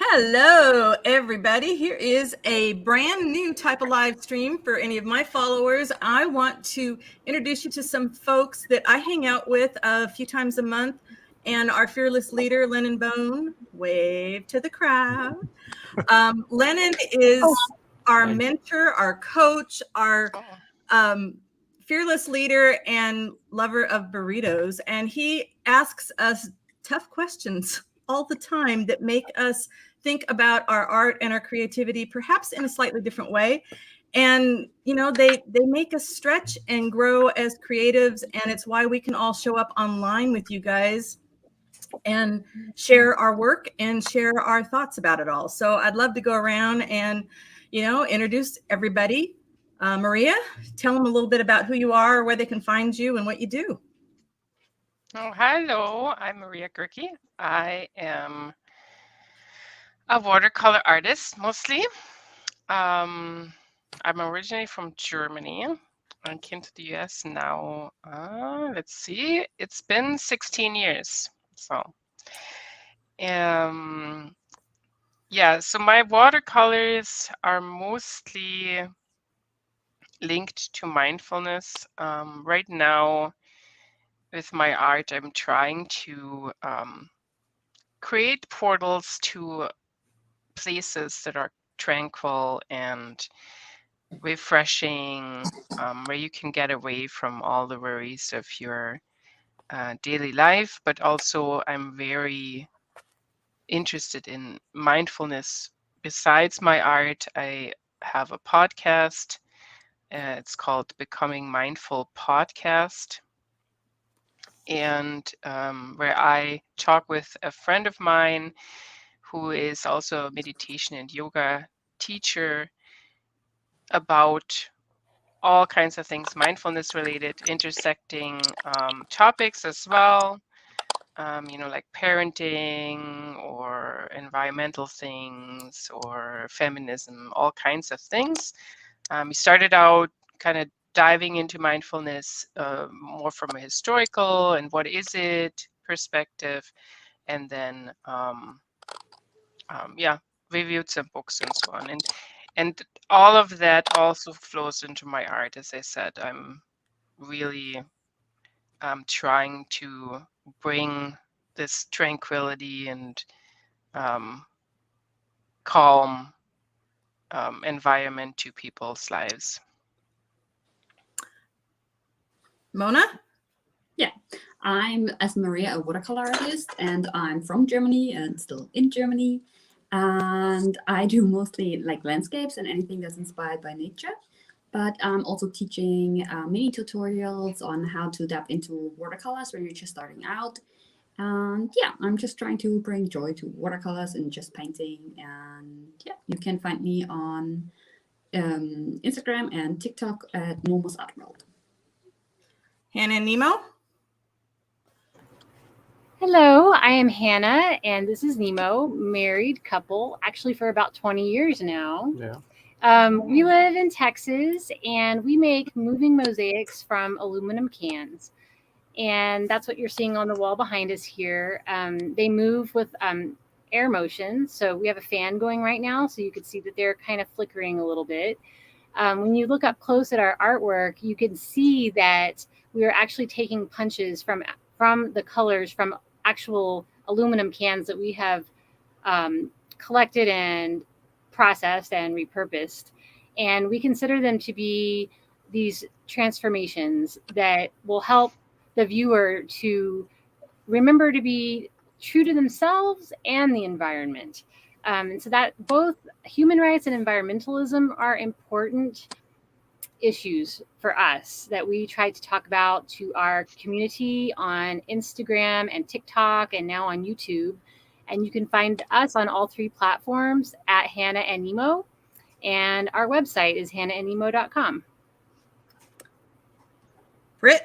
Hello, everybody. Here is a brand new type of live stream for any of my followers. I want to introduce you to some folks that I hang out with a few times a month, and our fearless leader, Lennon Bone. Wave to the crowd. Lennon is our mentor, our coach, our fearless leader, and lover of burritos. And he asks us tough questions all the time that make us think about our art and our creativity, perhaps in a slightly different way. And they make us stretch and grow as creatives, and it's why we can all show up online with you guys and share our work and share our thoughts about it all. So I'd love to go around and introduce everybody. Maria, tell them a little bit about who you are, where they can find you, and what you do. Oh, hello, I'm Maria Gerke. I am a watercolor artist mostly. I'm originally from Germany. I came to the US now, let's see, it's been 16 years. So, yeah, so my watercolors are mostly linked to mindfulness. Right now, with my art, I'm trying to create portals to places that are tranquil and refreshing, where you can get away from all the worries of your daily life. But also, I'm very interested in mindfulness. Besides my art, I have a podcast. It's called Becoming Mindful Podcast. And where I talk with a friend of mine who is also a meditation and yoga teacher about all kinds of things mindfulness related, intersecting topics as well, like parenting or environmental things or feminism, all kinds of things. We started out kind of diving into mindfulness more from a historical and what is it perspective, and then reviewed some books and so on. And all of that also flows into my art. As I said, I'm really trying to bring this tranquility and calm environment to people's lives. Mona? Yeah, I'm, as Maria, a watercolor artist, and I'm from Germany and still in Germany. And I do mostly like landscapes and anything that's inspired by nature. But I'm also teaching mini tutorials on how to dab into watercolors when you're just starting out. And yeah, I'm just trying to bring joy to watercolors and just painting. And yeah, you can find me on Instagram and TikTok at Momo's Art World. Hannah and Nemo? Hello, I am Hannah, and this is Nemo, married couple, actually for about 20 years now. Yeah. We live in Texas, and we make moving mosaics from aluminum cans. And that's what you're seeing on the wall behind us here. They move with air motion. So we have a fan going right now, so you can see that they're kind of flickering a little bit. When you look up close at our artwork, you can see that we are actually taking punches from the colors from actual aluminum cans that we have collected and processed and repurposed. And we consider them to be these transformations that will help the viewer to remember to be true to themselves and the environment. And so that both human rights and environmentalism are important issues for us that we try to talk about to our community on Instagram and TikTok and now on YouTube. And you can find us on all three platforms at Hannah and Nemo. And our website is hannahandnemo.com. Britt?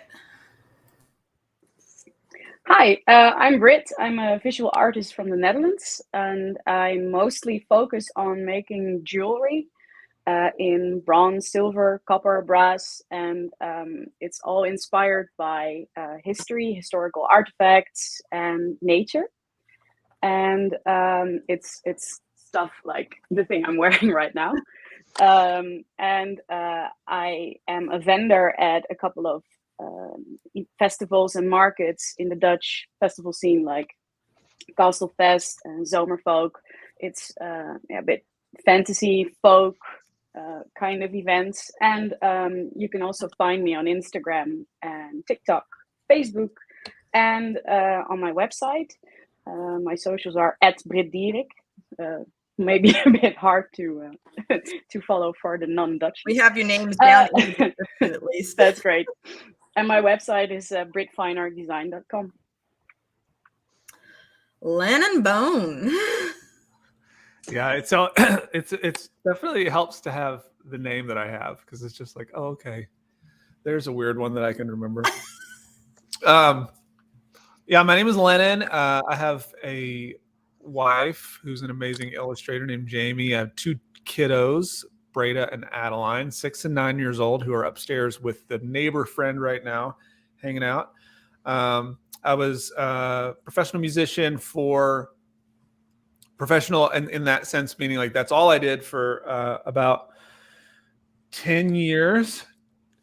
Hi, I'm Britt. I'm a visual artist from the Netherlands, and I mostly focus on making jewelry in bronze, silver, copper, brass, and it's all inspired by history, historical artifacts, and nature. And it's stuff like the thing I'm wearing right now. And I am a vendor at a couple of festivals and markets in the Dutch festival scene, like Castelfest and Zomerfolk. It's a bit fantasy folk kind of events. And you can also find me on Instagram and TikTok, Facebook, and on my website. My socials are @BritDierik. Maybe a bit hard to to follow for the non-Dutch. We have your names down in the description at least. That's great. And my website is britfineartdesign.com. Lennon Bone. Yeah, so it's definitely helps to have the name that I have, because it's just like, oh, okay, there's a weird one that I can remember. Yeah, my name is Lennon. I have a wife who's an amazing illustrator named Jamie. I have 2 kiddos, Breda and Adeline, 6 and 9 years old, who are upstairs with the neighbor friend right now, hanging out. I was a professional musician for professional in that sense, meaning like that's all I did for about 10 years,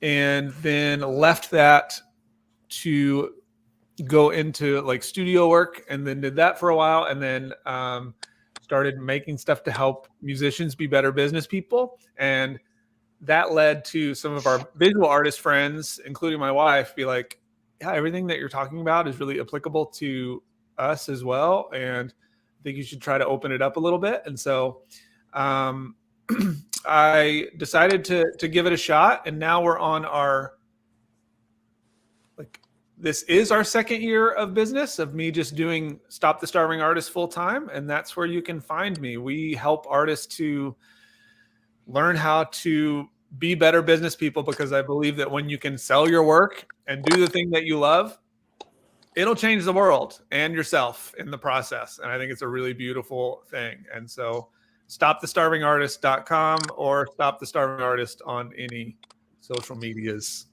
and then left that to go into like studio work, and then did that for a while, and then started making stuff to help musicians be better business people. And that led to some of our visual artist friends, including my wife, be like, yeah, everything that you're talking about is really applicable to us as well, and I think you should try to open it up a little bit. And so I decided to give it a shot, and now we're on our, like, this is our 2nd year of business, of me just doing Stop the Starving Artist full time. And that's where you can find me. We help artists to learn how to be better business people, because I believe that when you can sell your work and do the thing that you love, it'll change the world and yourself in the process. And I think it's a really beautiful thing. And so stopthestarvingartist.com or Stop the Starving Artist on any social medias.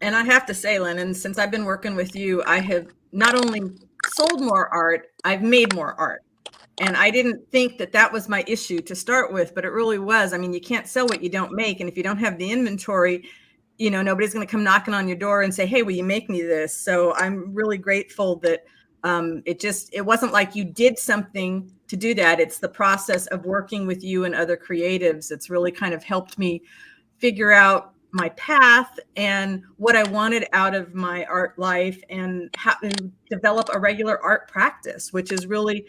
And I have to say, Lennon, since I've been working with you, I have not only sold more art, I've made more art. And I didn't think that that was my issue to start with, but it really was. I mean, you can't sell what you don't make. And if you don't have the inventory, you know, nobody's going to come knocking on your door and say, hey, will you make me this? So I'm really grateful that it wasn't like you did something to do that. It's the process of working with you and other creatives. It's really kind of helped me figure out my path and what I wanted out of my art life, and how to develop a regular art practice, which is really,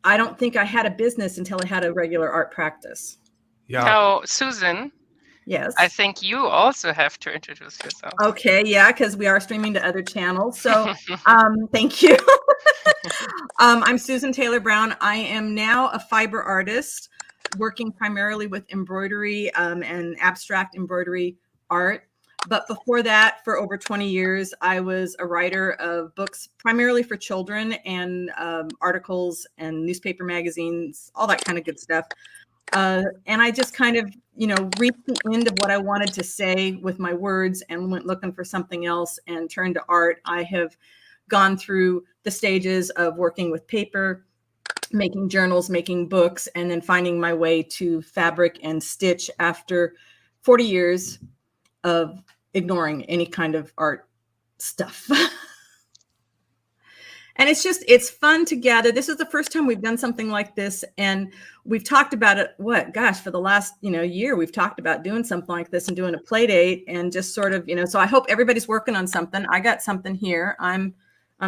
I don't think I had a business until I had a regular art practice. Yeah. Now, Susan, Yes. I think you also have to introduce yourself. Okay. Yeah. Because we are streaming to other channels. So thank you. I'm Susan Taylor Brown. I am now a fiber artist, working primarily with embroidery and abstract embroidery art. But before that, for over 20 years, I was a writer of books primarily for children, and articles and newspaper magazines, all that kind of good stuff. And I just kind of, reached the end of what I wanted to say with my words and went looking for something else and turned to art. I have gone through the stages of working with paper, making journals, making books, and then finding my way to fabric and stitch after 40 years of ignoring any kind of art stuff. And it's fun to gather. This is the first time we've done something like this. And we've talked about it, for the last, year, we've talked about doing something like this and doing a play date and just sort of, so I hope everybody's working on something. I got something here. I'm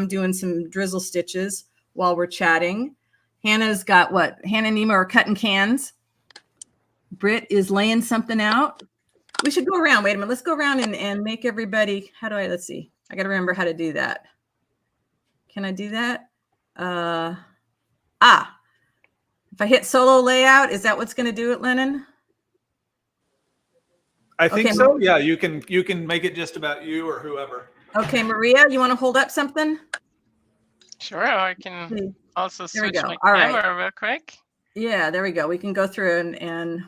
doing some drizzle stitches while we're chatting. Hannah's got Hannah and Nima are cutting cans. Britt is laying something out. We should go around. Wait a minute. Let's go around and make everybody. Let's see. I got to remember how to do that. Can I do that? If I hit solo layout, is that what's going to do it, Lennon? I think so. Yeah, you can make it just about you or whoever. Okay, Maria, you want to hold up something? Sure, I can also switch my camera real quick. Yeah, there we go. We can go through and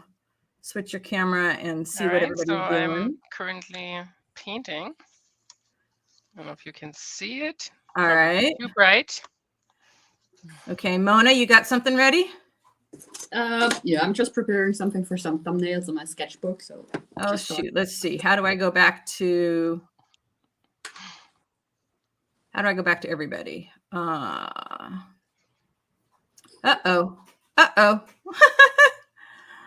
switch your camera and see what everybody's doing. I'm currently painting. I don't know if you can see it. All right. Too bright. Okay, Mona, you got something ready? Yeah, I'm just preparing something for some thumbnails on my sketchbook. So. Oh shoot, let's see. How do I go back to everybody? Uh-oh.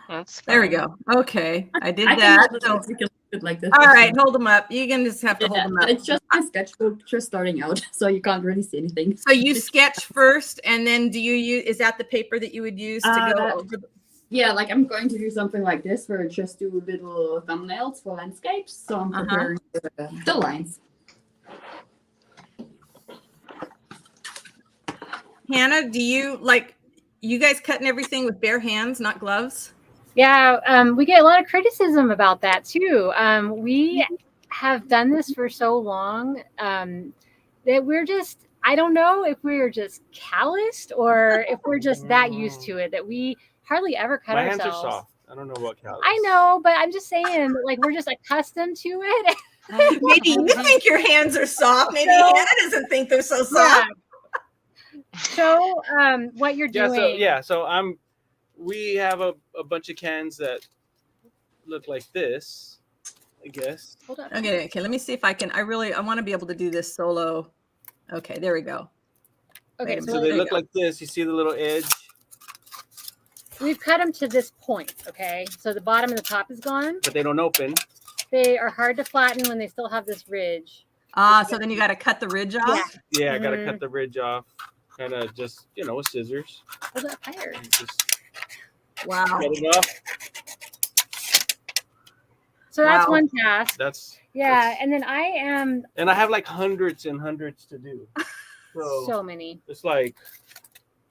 That's There we fine. go. Okay, I did I can that. hold it So, up because it's like this. all right, hold them up. You can just have to hold them up. It's just my sketchbook just starting out, so you can't really see anything. So you sketch first, and then do you use? Is that the paper that you would use to go over? Yeah, like I'm going to do something like this, where I just do little thumbnails for landscapes. So I'm preparing the lines. Hannah, do you like? You guys cutting everything with bare hands, not gloves? Yeah, we get a lot of criticism about that too. We have done this for so long that we're just, I don't know if we're just calloused or if we're just that used to it that we hardly ever cut My ourselves. hands are soft. I don't know what callous. I know, but I'm just saying, like, we're just accustomed to it. Maybe you think your hands are soft. Maybe Hannah doesn't think they're so soft. Yeah. Show what you're doing. So we have a bunch of cans that look like this, I guess. Hold up. Okay, let me see if I can. I want to be able to do this solo. Okay, there we go. Okay, So they look like this. You see the little edge? We've cut them to this point, okay? So the bottom and the top is gone. But they don't open. They are hard to flatten when they still have this ridge. So then you got to cut the ridge off? Yeah, I got to cut the ridge off. Kind of just, with scissors. Hold up higher. Just wow. cut it off. So that's one task. And then I am. And I have like hundreds and hundreds to do. So many. It's like.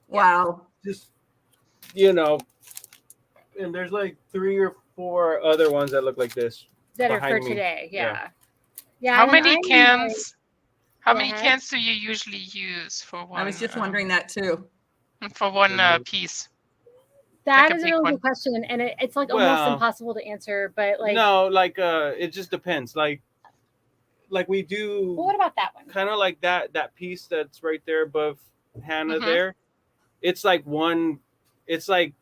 Wow. Just, and there's like 3 or 4 other ones that look like this. That are for me. today. Yeah. How many cans? How many cans do you usually use for one? I was just wondering that too. For one piece. That is a really good question, and it's like almost impossible to answer. But like, no, like it just depends. Like we do. Well, what about that one? Kind of like that piece that's right there above Hannah there. It's like one. It's like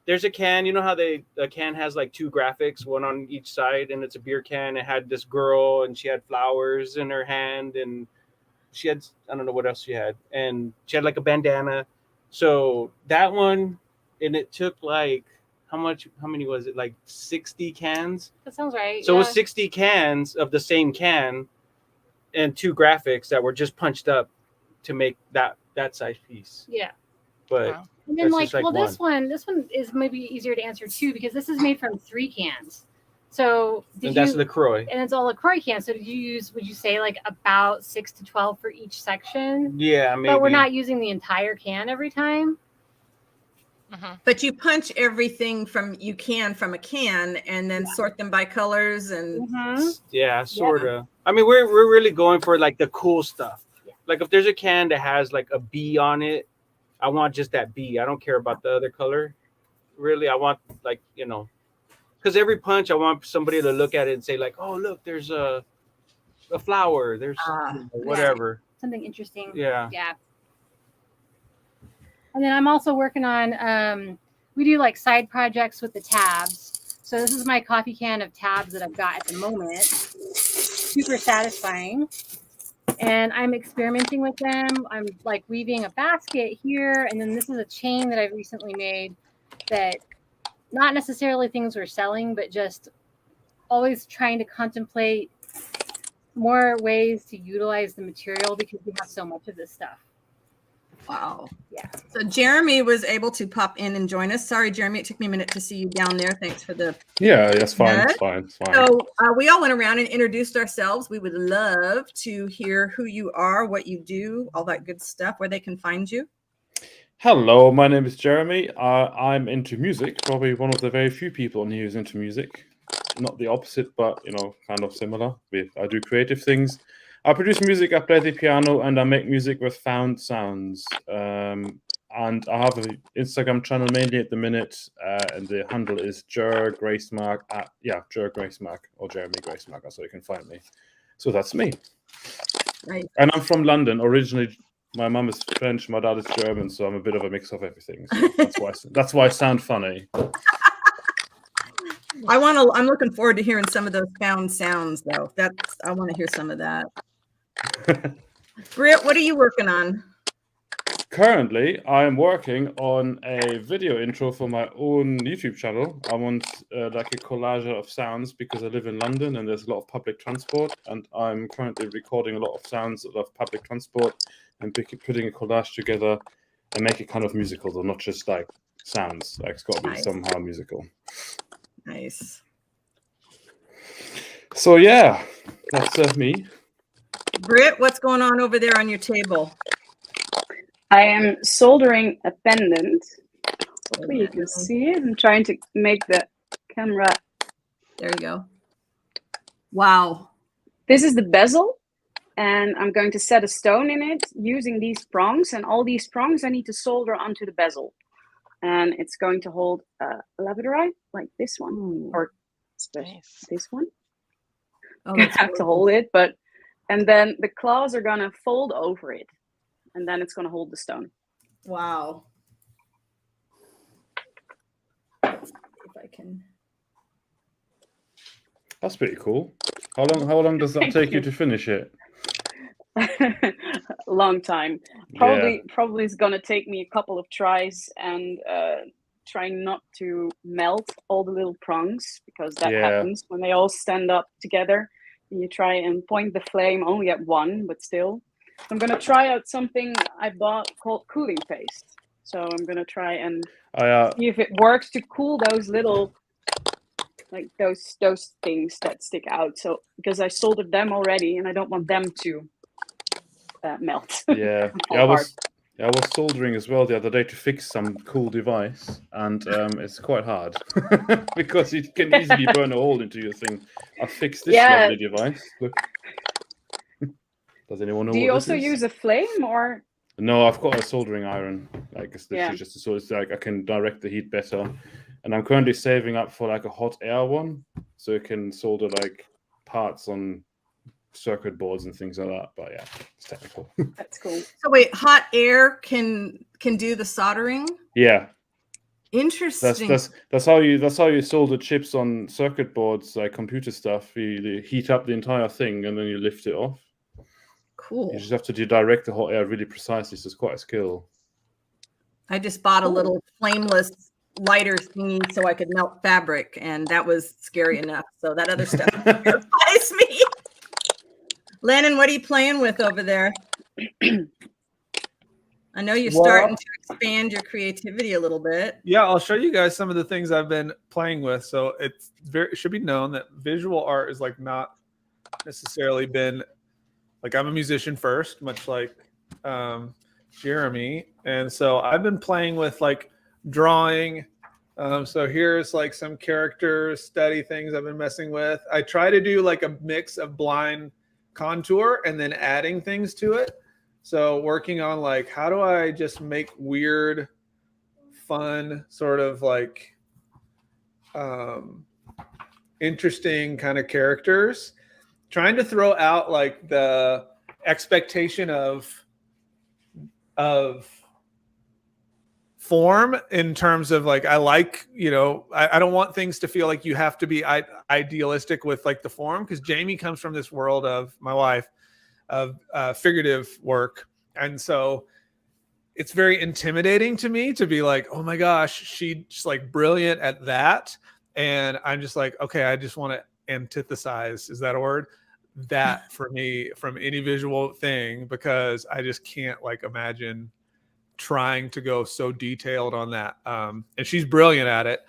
there's a can. You know how a can has like 2 graphics, one on each side, and it's a beer can. It had this girl, and she had flowers in her hand, and she had, I don't know what else she had, and she had like a bandana. So that one, and it took like how many was it? Like 60 cans. That sounds right. So it was 60 cans of the same can, and 2 graphics that were just punched up to make that size piece. Yeah. But and then this one is maybe easier to answer too, because this is made from 3 cans. So that's LaCroix. And it's all LaCroix cans. So would you say like about 6 to 12 for each section? Yeah, maybe. But we're not using the entire can every time. But you punch everything from a can and then sort them by colors and yeah, sort of. I mean, we're really going for like the cool stuff. Yeah. Like if there's a can that has like a bee on it, I want just that bee. I don't care about the other color. Really, I want like, because every punch, I want somebody to look at it and say like, oh, look, there's a flower. There's whatever. Something interesting. Yeah. Yeah. And then I'm also working on, we do like side projects with the tabs. So this is my coffee can of tabs that I've got at the moment. Super satisfying. And I'm experimenting with them. I'm like weaving a basket here. And then this is a chain that I've recently made that not necessarily things we're selling, but just always trying to contemplate more ways to utilize the material because we have so much of this stuff. Wow. Yeah. So Jeremy was able to pop in and join us. Sorry, Jeremy, it took me a minute to see you down there. Thanks for the. Yeah, that's fine. It's fine. So we all went around and introduced ourselves. We would love to hear who you are, what you do, all that good stuff, where they can find you. Hello, my name is Jeremy. I'm into music. Probably one of the very few people on here who's into music. Not the opposite, but kind of similar. I do creative things. I produce music, I play the piano, and I make music with found sounds. And I have an Instagram channel mainly at the minute, and the handle is JerGracemark. JerGracemark or Jeremy Gracemark, so you can find me. So that's me. Right. And I'm from London, originally my mum is French, my dad is German, so I'm a bit of a mix of everything. So that's why I sound funny. I'm looking forward to hearing some of those found sounds, though. I want to hear some of that. Britt, what are you working on? Currently, I am working on a video intro for my own YouTube channel. I want like a collage of sounds because I live in London and there's a lot of public transport, and I'm currently recording a lot of sounds of public transport and putting a collage together and make it kind of musical, though not just like sounds. Like it's got to be somehow musical. Nice. So yeah, that's me. Britt, what's going on over there on your table? I am soldering a pendant. Hopefully you can see it. I'm trying to make the camera. There you go. Wow. This is the bezel, and I'm going to set a stone in it using these prongs, and all these prongs I need to solder onto the bezel. And it's going to hold a labradorite like this one, or this one. Oh, I have to hold it, and then the claws are gonna fold over it, and then it's gonna hold the stone. Wow. Let's see if I can. That's pretty cool. How long does that take you to finish it? Long time. Probably it's gonna take me a couple of tries, and trying not to melt all the little prongs, because that happens when they all stand up together. And you try and point the flame only at one, but still. I'm gonna try out something I bought called cooling paste. So I'm gonna try and see if it works to cool those little, like those things that stick out. So because I soldered them already, and I don't want them to melt. Yeah, I was soldering as well the other day to fix some cool device, and it's quite hard because it can easily burn a hole into your thing. I fixed this lovely device. Look. Does anyone know? Do you also use a flame, or? No, I've got a soldering iron. Like it's literally just so it's like I can direct the heat better, and I'm currently saving up for like a hot air one, so it can solder like parts on circuit boards and things like that. But yeah, it's technical. That's cool. So wait, hot air can do the soldering? Yeah. Interesting. That's how you solder chips on circuit boards, like computer stuff. You heat up the entire thing and then you lift it off. Cool. You just have to direct the hot air really precisely. So it's quite a skill. I just bought a little flameless lighter thingy so I could melt fabric, and that was scary enough. So that other stuff terrifies me. Lennon, what are you playing with over there? I know you're starting to expand your creativity a little bit. Yeah, I'll show you guys some of the things I've been playing with. So it should be known that visual art is like not necessarily been like, I'm a musician first, much like Jeremy. And so I've been playing with like drawing. So here's like some character study things I've been messing with. I try to do like a mix of blind contour and then adding things to it. So working on like, how do I just make weird, fun, sort of like interesting kind of characters, trying to throw out like the expectation of form in terms of like, I like, I don't want things to feel like you have to be idealistic with like the form, because Jamie comes from this world of, my wife, of figurative work. And so it's very intimidating to me to be like, oh my gosh, she's like brilliant at that. And I'm just like, okay, I just want to antithesize, is that a word? That for me from any visual thing, because I just can't like imagine trying to go so detailed on that. And she's brilliant at it.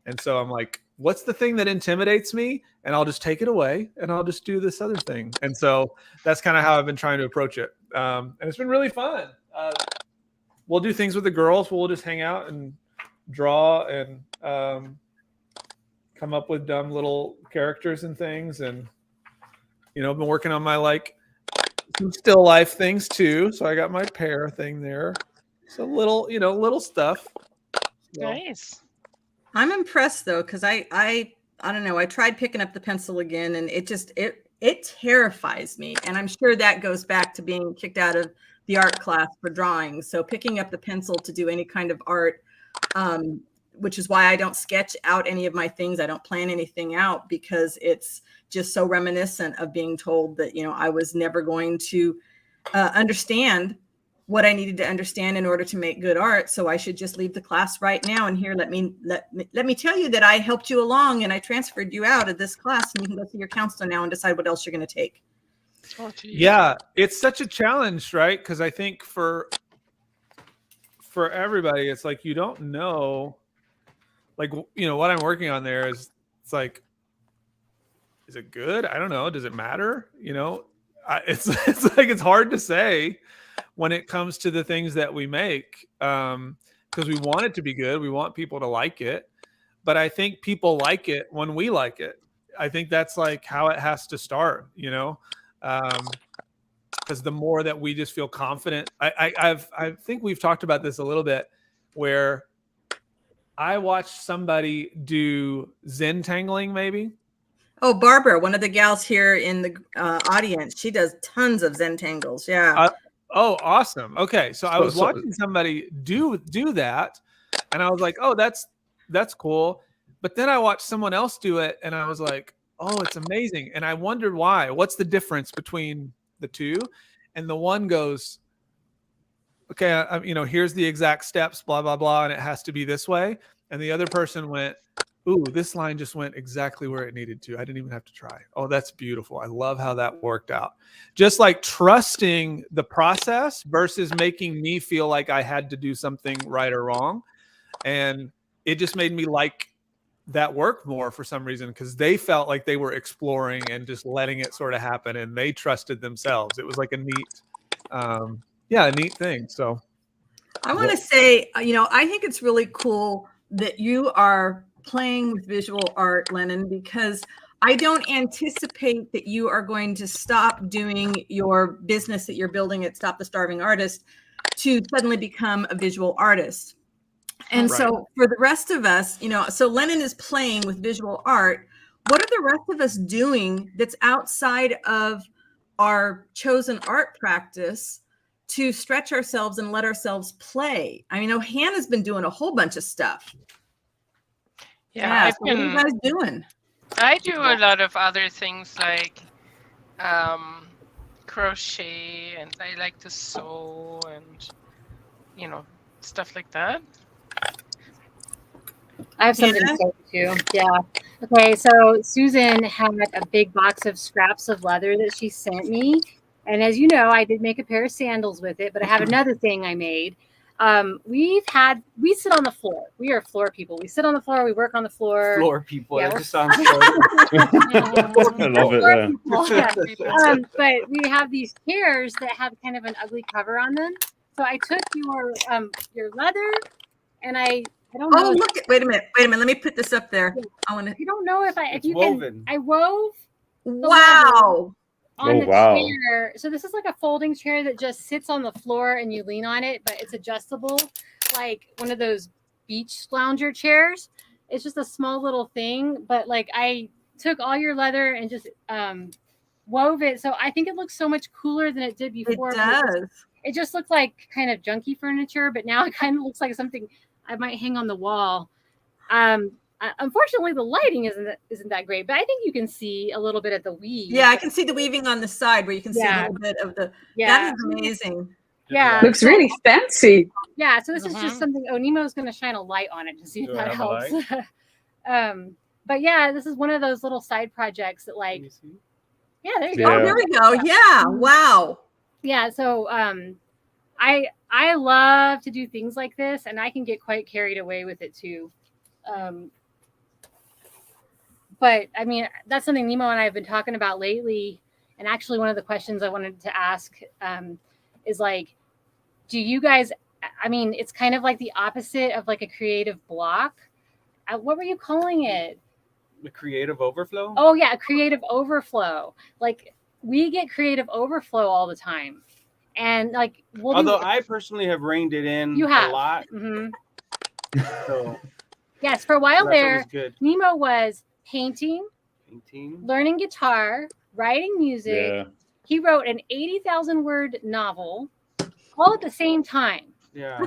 And so I'm like, what's the thing that intimidates me? And I'll just take it away and I'll just do this other thing. And so that's kind of how I've been trying to approach it. And it's been really fun. We'll do things with the girls. We'll just hang out and draw and come up with dumb little characters and things. And, I've been working on my like some still life things too. So I got my pear thing there. So little stuff. Nice. I'm impressed though, because I don't know. I tried picking up the pencil again, and it terrifies me. And I'm sure that goes back to being kicked out of the art class for drawing. So picking up the pencil to do any kind of art, which is why I don't sketch out any of my things. I don't plan anything out, because it's just so reminiscent of being told that, I was never going to understand what I needed to understand in order to make good art. So I should just leave the class right now. And here, let me tell you that I helped you along and I transferred you out of this class, and you can go see your counselor now and decide what else you're going to take. Yeah, it's such a challenge, right? Because I think for everybody, it's like, you don't know, like, what I'm working on there is, it's like, is it good? I don't know. Does it matter? It's like, it's hard to say when it comes to the things that we make, because we want it to be good. We want people to like it, but I think people like it when we like it. I think that's like how it has to start, because the more that we just feel confident, I think we've talked about this a little bit, where I watched somebody do Zen tangling, maybe. Oh, Barbara, one of the gals here in the audience, she does tons of Zen tangles. Yeah. Oh, awesome. Okay, so I was watching somebody do that, and I was like, oh, that's cool. But then I watched someone else do it, and I was like, oh, it's amazing. And I wondered why. What's the difference between the two? And the one goes, okay, here's the exact steps, blah, blah, blah, and it has to be this way. And the other person went, ooh, this line just went exactly where it needed to. I didn't even have to try. Oh, that's beautiful. I love how that worked out. Just like trusting the process versus making me feel like I had to do something right or wrong. And it just made me like that work more for some reason, because they felt like they were exploring and just letting it sort of happen, and they trusted themselves. It was like a neat thing. So I want to say, I think it's really cool that you are playing with visual art, Lennon, because I don't anticipate that you are going to stop doing your business that you're building at Stop the Starving Artist to suddenly become a visual artist. And so for the rest of us, so Lennon is playing with visual art. What are the rest of us doing that's outside of our chosen art practice to stretch ourselves and let ourselves play? I mean, Hannah's been doing a whole bunch of stuff. Yeah, so what are you guys doing? I do a lot of other things like crochet, and I like to sew and stuff like that. I have something to say too. Yeah. Okay, so Susan had a big box of scraps of leather that she sent me. And as you know, I did make a pair of sandals with it, but I have another thing I made. We sit on the floor. We are floor people. We sit on the floor. We work on the floor. Floor people. Yeah, that just sounds so. I love it. Yeah. But we have these chairs that have kind of an ugly cover on them. So I took your leather, and I don't know. Oh, look! Wait a minute. Let me put this up there. I don't know if you can. I wove. Wow. On the chair. So this is like a folding chair that just sits on the floor and you lean on it, but it's adjustable, like one of those beach lounger chairs. It's just a small little thing, but like I took all your leather and just wove it. So I think it looks so much cooler than it did before. It does. It just looked like kind of junky furniture, but now it kind of looks like something I might hang on the wall. Unfortunately, the lighting isn't that great, but I think you can see a little bit of the weave. Yeah, I can see the weaving on the side where you can see a little bit of the. Yeah, that is amazing. Yeah, looks really fancy. Yeah, so this is just something. Nemo's going to shine a light on it to see if that helps. But yeah, this is one of those little side projects that, like, yeah, there you go. Oh, there we go. Yeah, wow. Yeah, so I love to do things like this, and I can get quite carried away with it too. But I mean, that's something Nemo and I have been talking about lately. And actually, one of the questions I wanted to ask is like, do you guys, I mean, it's kind of like the opposite of like a creative block. What were you calling it? The creative overflow? Oh, yeah, a creative overflow. Like, we get creative overflow all the time. And like, although I personally have reined it in a lot. Mm-hmm. So, yes, for a while there, Nemo was painting, learning guitar, writing music. Yeah. He wrote an 80,000 word novel. all at the same time. Yeah.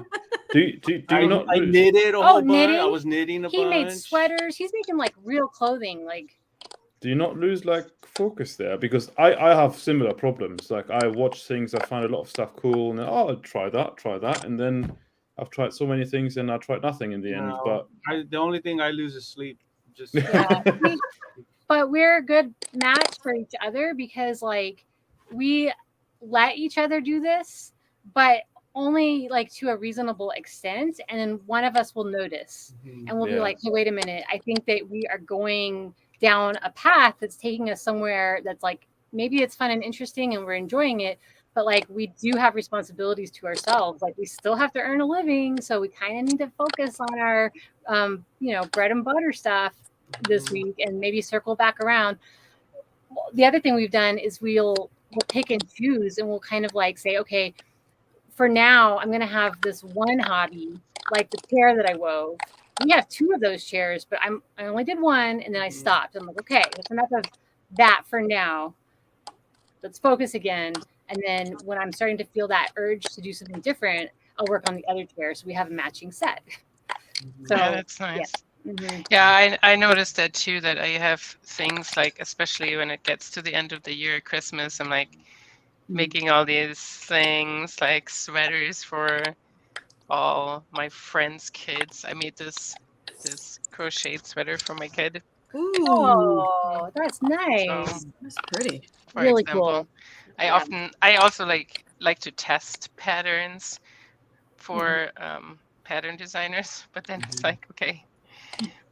Do you not? I knitted a Oh, whole bunch. knitting? I was knitting a He bunch. made sweaters. He's making like real clothing. Like, Do you not lose like focus there? Because I have similar problems. Like I watch things, I find a lot of stuff cool, and then, oh, I'll try that, and then I've tried so many things and I tried nothing in the end. No, But the only thing I lose is sleep. Just yeah. But we're a good match for each other because like we let each other do this, but only like to a reasonable extent, and then one of us will notice and we'll be like, hey, wait a minute, I think that we are going down a path that's taking us somewhere that's like maybe it's fun and interesting and we're enjoying it, but like we do have responsibilities to ourselves. Like we still have to earn a living, so we kind of need to focus on our bread and butter stuff this week and maybe circle back around. The other thing we've done is we'll pick and choose, and we'll kind of like say, okay, for now I'm going to have this one hobby, like the chair that I wove. We have 2 of those chairs, but I only did one and then I stopped. I'm like, okay, that's enough of that for now. Let's focus again. And then when I'm starting to feel that urge to do something different, I'll work on the other chair so we have a matching set. So Yeah, that's nice. Yeah. Mm-hmm. Yeah, I noticed that too, that I have things like, especially when it gets to the end of the year, Christmas, I'm like making all these things like sweaters for all my friends' kids. I made this crocheted sweater for my kid. Ooh, Oh, that's nice. So, that's pretty. for Really example, cool. I also like to test patterns for pattern designers, but then it's like, okay,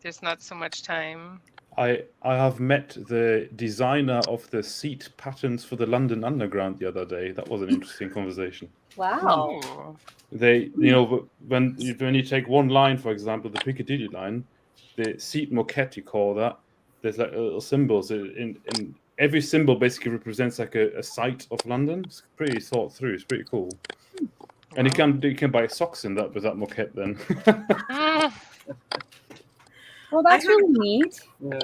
there's not so much time. I have met the designer of the seat patterns for the London Underground the other day. That was an interesting conversation. Wow. Ooh. They, when you take one line, for example, the Piccadilly line, the seat moquette, you call that. There's like little symbols. In every symbol basically represents like a site of London. It's pretty thought through. It's pretty cool. And you can buy socks in that with that moquette then. Well, that's really neat. Yeah.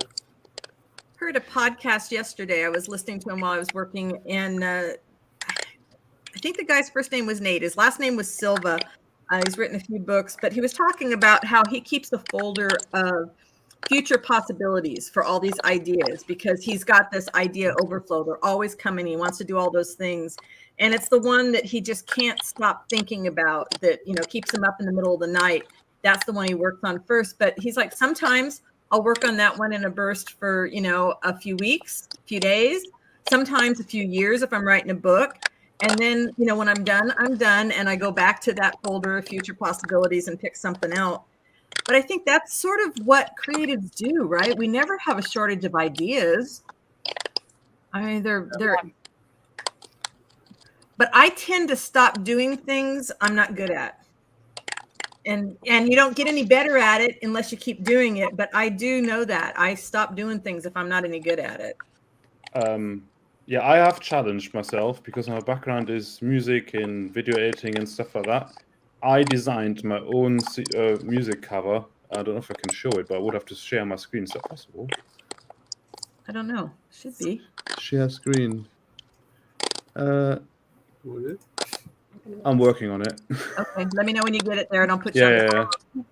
Heard a podcast yesterday. I was listening to him while I was working, and I think the guy's first name was Nate. His last name was Silva. He's written a few books, but he was talking about how he keeps a folder of future possibilities for all these ideas because he's got this idea overflow. They're always coming. He wants to do all those things. And it's the one that he just can't stop thinking about that, keeps him up in the middle of the night. That's the one he works on first. But he's like, sometimes I'll work on that one in a burst for, a few weeks, a few days, sometimes a few years if I'm writing a book. And then, when I'm done, and I go back to that folder of future possibilities and pick something out. But I think that's sort of what creatives do, right? We never have a shortage of ideas. I mean, but I tend to stop doing things I'm not good at. And you don't get any better at it unless you keep doing it. But I do know that I stop doing things if I'm not any good at it. Yeah, I have challenged myself because my background is music and video editing and stuff like that. I designed my own music cover. I don't know if I can show it, but I would have to share my screen. Is that possible? I don't know. Should be. Share screen. I'm working on it. Okay, let me know when you get it there, and I'll put you Yeah, on.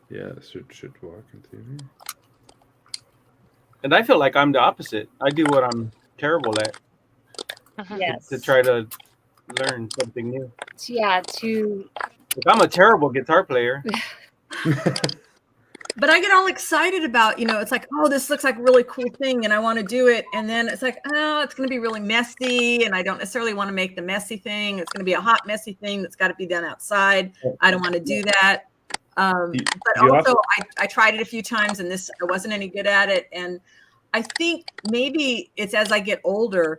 Yeah, it should work in theory. And I feel like I'm the opposite. I do what I'm terrible at. Yes. To try to learn something new. Yeah, I'm a terrible guitar player. But I get all excited about, it's like, oh, this looks like a really cool thing and I want to do it. And then it's like, oh, it's going to be really messy. And I don't necessarily want to make the messy thing. It's going to be a hot, messy thing that's got to be done outside. I don't want to do that. But also I tried it a few times and I wasn't any good at it. And I think maybe it's as I get older,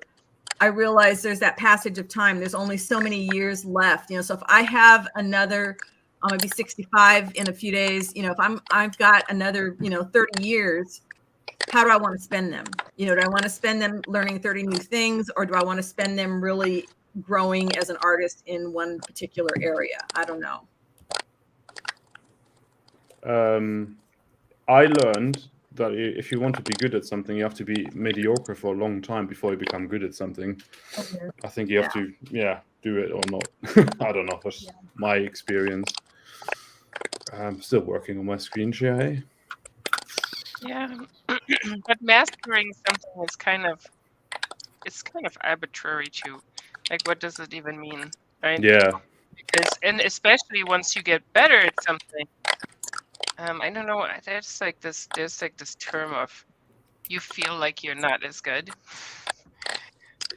I realize there's that passage of time. There's only so many years left, so if I have another, I'm gonna be 65 in a few days, if I've got another, 30 years, how do I want to spend them? Do I want to spend them learning 30 new things, or do I want to spend them really growing as an artist in one particular area? I don't know. I learned that if you want to be good at something, you have to be mediocre for a long time before you become good at something. I think you have to, do it or not. I don't know. That's my experience. I'm still working on my screen share. Yeah, but mastering something is kind of arbitrary too. Like, what does it even mean, right? Yeah. And especially once you get better at something, I don't know. There's like this term of you feel like you're not as good.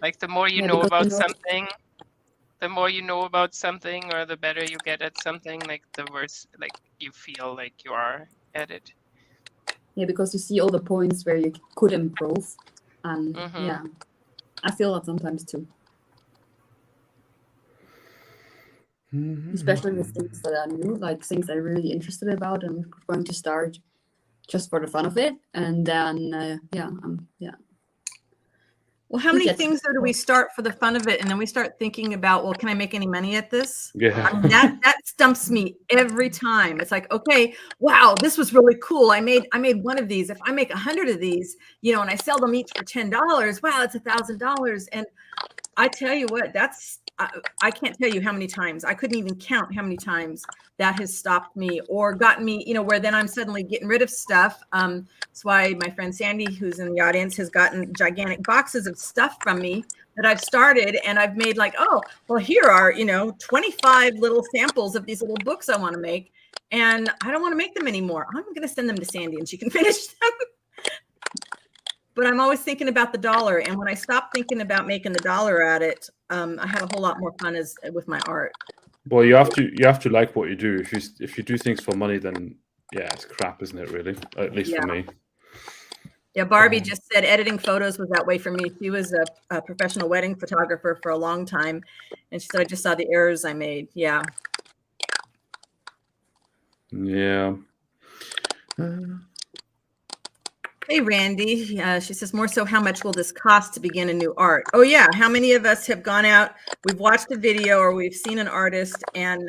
Like the more you know about something, the more you know about something, or the better you get at something, like the worse like you feel like you are at it. Yeah, because you see all the points where you could improve, and I feel that sometimes too. Especially with things that are new, like things I'm really interested about and going to start just for the fun of it, and then Well, how many things though do we start for the fun of it, and then we start thinking about, well, can I make any money at this? Yeah. I mean, that stumps me every time. It's like, okay, wow, this was really cool. I made one of these. If I make 100 of these, and I sell them each for $10, wow, it's $1,000. And I tell you what, I can't tell you how many times. I couldn't even count how many times that has stopped me or gotten me, where then I'm suddenly getting rid of stuff. That's why my friend Sandy, who's in the audience, has gotten gigantic boxes of stuff from me that I've started, and I've made like, oh, well, here are, 25 little samples of these little books I want to make, and I don't want to make them anymore. I'm going to send them to Sandy and she can finish them. But I'm always thinking about the dollar. And when I stop thinking about making the dollar at it, I have a whole lot more fun with my art. Well, you have to like what you do. If you do things for money, then it's crap, isn't it? Really, at least for me. Yeah, Barbie just said editing photos was that way for me. She was a professional wedding photographer for a long time, and she said I just saw the errors I made. Yeah. Yeah. Hey, Randy. She says, more so, how much will this cost to begin a new art? Oh, yeah. How many of us have gone out, we've watched a video or we've seen an artist and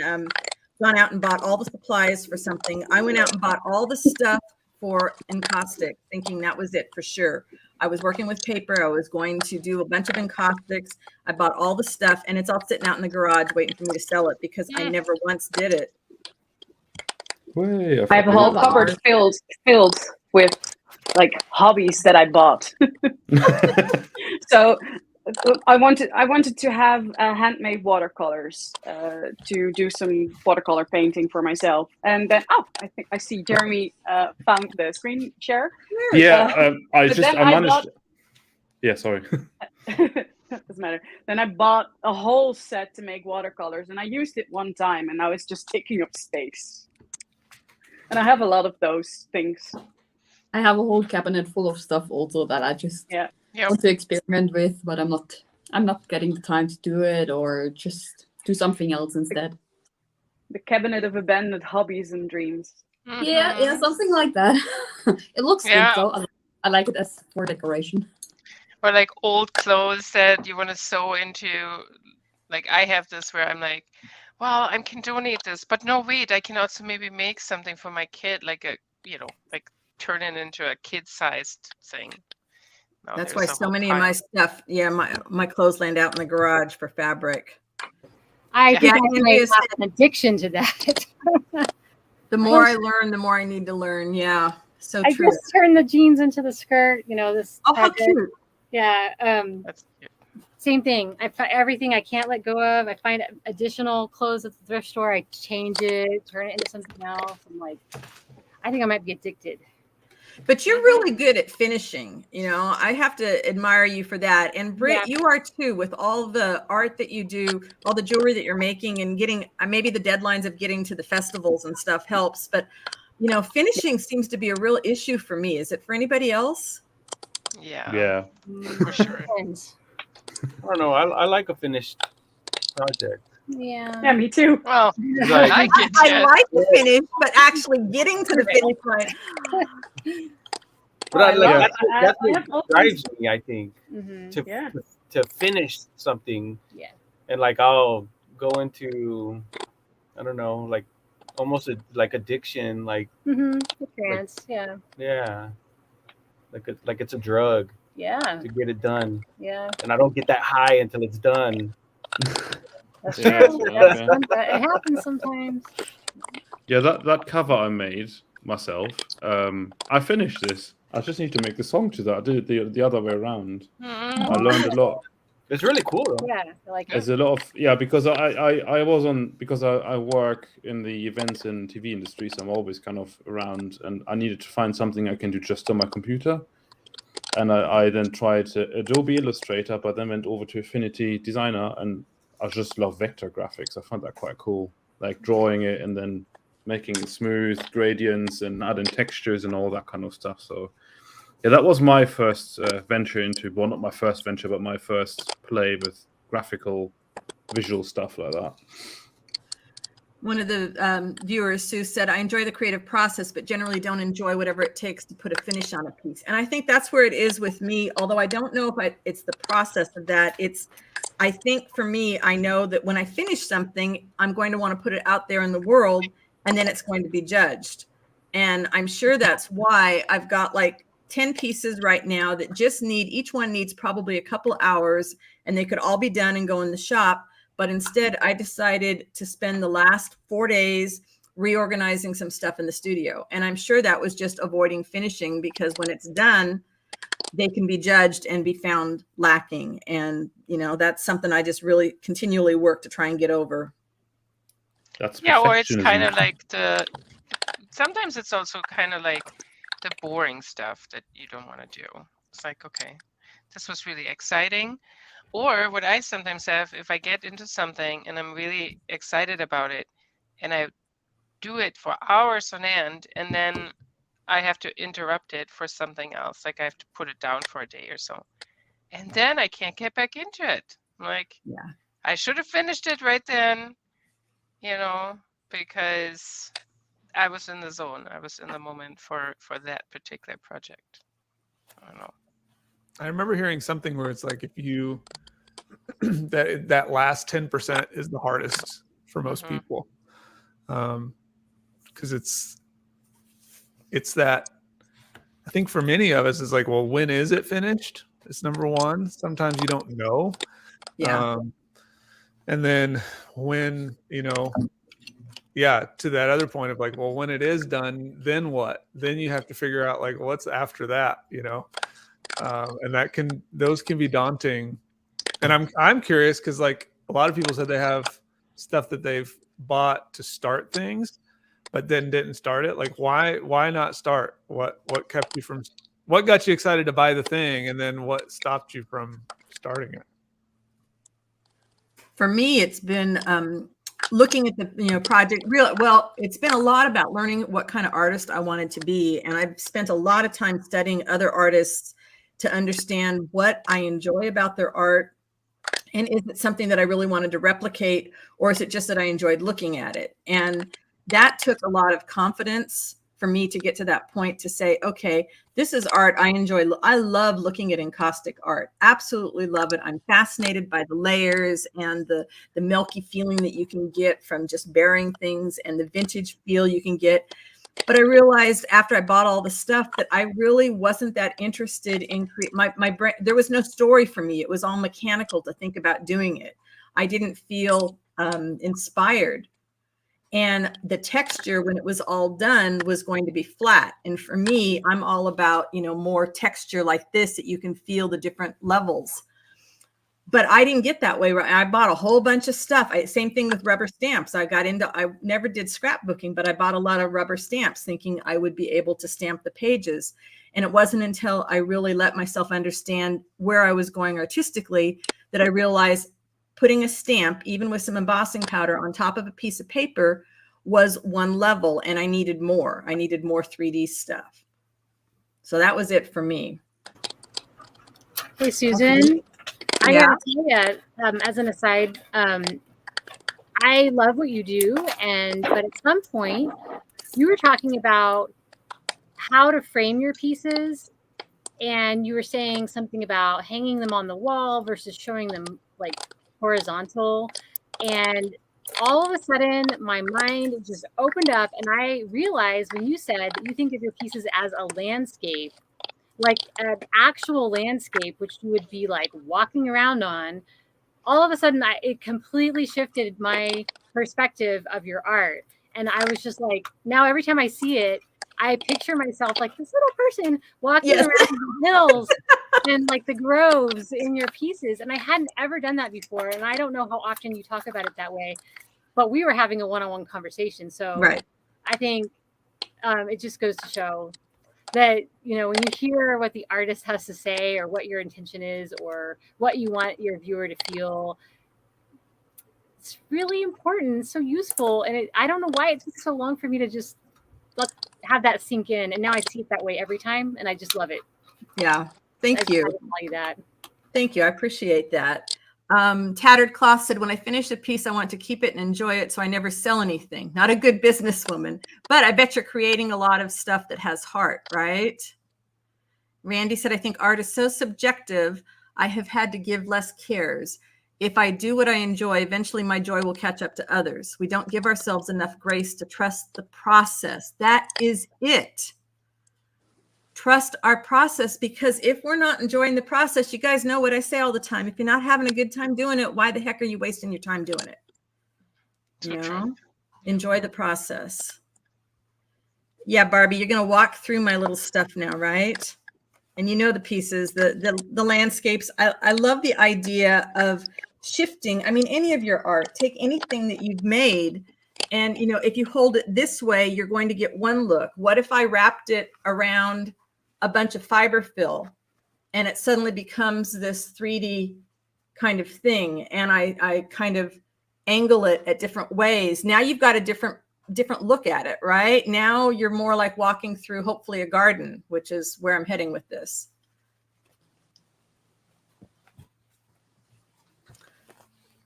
gone out and bought all the supplies for something? I went out and bought all the stuff for encaustic, thinking that was it for sure. I was working with paper. I was going to do a bunch of encaustics. I bought all the stuff, and it's all sitting out in the garage waiting for me to sell it because I never once did it. I have a whole cupboard filled with like hobbies that I bought. So I wanted to have handmade watercolors to do some watercolor painting for myself. And then I think I see Jeremy found the screen share. Yeah, I managed. Yeah, sorry. Doesn't matter. Then I bought a whole set to make watercolors, and I used it one time, and now it's just taking up space. And I have a lot of those things. I have a whole cabinet full of stuff also that I just want to experiment with, but I'm not getting the time to do it, or just do something else instead. The cabinet of abandoned hobbies and dreams. Mm-hmm. Yeah, something like that. It looks good though. I like it as for decoration. Or like old clothes that you want to sew into. Like I have this where I'm like, well, I can donate this, but no, wait, I can also maybe make something for my kid, like like turn it into a kid-sized thing. Now that's why so many of my stuff, my clothes land out in the garage for fabric. I think I might have an addiction to that. The more I learn, the more I need to learn. Yeah, so true. I just turned the jeans into the skirt. This. Oh, how cute! Yeah. That's cute. Same thing. I find everything I can't let go of. I find additional clothes at the thrift store. I change it, turn it into something else. I'm like, I think I might be addicted. But you're really good at finishing. I have to admire you for that. And Britt, you are too, with all the art that you do, all the jewelry that you're making, and getting maybe the deadlines of getting to the festivals and stuff helps. But finishing seems to be a real issue for me. Is it for anybody else? Yeah. For sure. I don't know. I like a finished project. Yeah, me too. Well, Like, I like the finish, but actually getting to the finish line. But that's what drives me, I think, to finish something. Yeah. And like I'll go into, I don't know, like almost like addiction, like Trance, yeah. like it's a drug Yeah. to get it done. Yeah. And I don't get that high until it's done. That's Yeah, true. okay. It happens sometimes. Yeah, that cover I made myself. I finished this. I just need to make the song to that. I did it the other way around. I learned a lot. It's really cool though. Yeah, I like it. There's a lot of because I was on because I work in the events and TV industry, so I'm always kind of around, and I needed to find something I can do just on my computer. And I then tried Adobe Illustrator, but then went over to Affinity Designer, and I just love vector graphics. I found that quite cool, like drawing it and then making it smooth, gradients, and adding textures and all that kind of stuff. So yeah, that was my first venture into, well, not my first venture, but my first play with graphical, visual stuff like that. One of the viewers, Sue, said, I enjoy the creative process, but generally don't enjoy whatever it takes to put a finish on a piece. And I think that's where it is with me, although I don't know if it's the process of that. I think for me, I know that when I finish something, I'm going to want to put it out there in the world, and then it's going to be judged. And I'm sure that's why I've got like 10 pieces right now that just each one needs probably a couple hours, and they could all be done and go in the shop. But instead, I decided to spend the last 4 days reorganizing some stuff in the studio. And I'm sure that was just avoiding finishing, because when it's done, they can be judged and be found lacking. And, that's something I just really continually work to try and get over. That's or it's kind perfectionism. of like sometimes it's also kind of like the boring stuff that you don't want to do. It's like, okay, this was really exciting. Or what I sometimes have, if I get into something and I'm really excited about it, and I do it for hours on end, and then I have to interrupt it for something else. Like I have to put it down for a day or so. And then I can't get back into it. Like, Yeah. I should have finished it right then, because I was in the zone. I was in the moment for that particular project. I don't know. I remember hearing something where it's like if you that last 10% is the hardest for most people, because it's that, I think for many of us, it's like, well, when is it finished? It's number one. Sometimes you don't know. Yeah. And then when, to that other point of like, well, when it is done, then what? Then you have to figure out like, what's after that, and those can be daunting. And I'm curious because like a lot of people said they have stuff that they've bought to start things, but then didn't start it. Like why not start? What got you excited to buy the thing, and then what stopped you from starting it? For me, it's been looking at the project. It's been a lot about learning what kind of artist I wanted to be, and I've spent a lot of time studying other artists to understand what I enjoy about their art. And is it something that I really wanted to replicate, or is it just that I enjoyed looking at it? And that took a lot of confidence for me to get to that point to say, okay, this is art I enjoy. I love looking at encaustic art. Absolutely love it. I'm fascinated by the layers and the milky feeling that you can get from just burying things, and the vintage feel you can get. But I realized after I bought all the stuff that I really wasn't that interested in my brain. There was no story for me. It was all mechanical to think about doing it. I didn't feel inspired. And the texture, when it was all done, was going to be flat. And for me, I'm all about, more texture like this, that you can feel the different levels. But I didn't get that way. I bought a whole bunch of stuff. Same thing with rubber stamps. I never did scrapbooking, but I bought a lot of rubber stamps thinking I would be able to stamp the pages. And it wasn't until I really let myself understand where I was going artistically that I realized putting a stamp, even with some embossing powder on top of a piece of paper, was one level, and I needed more. I needed more 3D stuff. So that was it for me. Hey, Susan. I gotta tell you, as an aside, I love what you do, but at some point, you were talking about how to frame your pieces, and you were saying something about hanging them on the wall versus showing them like horizontal. And all of a sudden, my mind just opened up, and I realized when you said that you think of your pieces as a landscape, like an actual landscape, which you would be like walking around on, all of a sudden it completely shifted my perspective of your art. And I was just like, now every time I see it, I picture myself like this little person walking Yes. around the hills and like the groves in your pieces. And I hadn't ever done that before. And I don't know how often you talk about it that way, but we were having a one-on-one conversation. So Right. I think it just goes to show that, you know, when you hear what the artist has to say or what your intention is or what you want your viewer to feel, it's really important. It's so useful. And I don't know why it took so long for me to just have that sink in. And now I see it that way every time. And I just love it. Yeah. Thank you. I tell you that. Thank you. I appreciate that. Tattered Cloth said, when I finish a piece, I want to keep it and enjoy it, so I never sell anything. Not a good businesswoman, but I bet you're creating a lot of stuff that has heart, right? Randy said, I think art is so subjective. I have had to give less cares. If I do what I enjoy, eventually my joy will catch up to others. We don't give ourselves enough grace to trust the process. That is it. Trust our process, because if we're not enjoying the process, you guys know what I say all the time. If you're not having a good time doing it, why the heck are you wasting your time doing it? You know, enjoy the process. Yeah, Barbie, you're going to walk through my little stuff now, right? And you know the pieces, the landscapes. I love the idea of shifting. I mean, any of your art, take anything that you've made, and you know, if you hold it this way, you're going to get one look. What if I wrapped it around a bunch of fiber fill and it suddenly becomes this 3D kind of thing, and I kind of angle it at different ways? Now you've got a different look at it, right? Now you're more like walking through hopefully a garden, which is where I'm heading with this.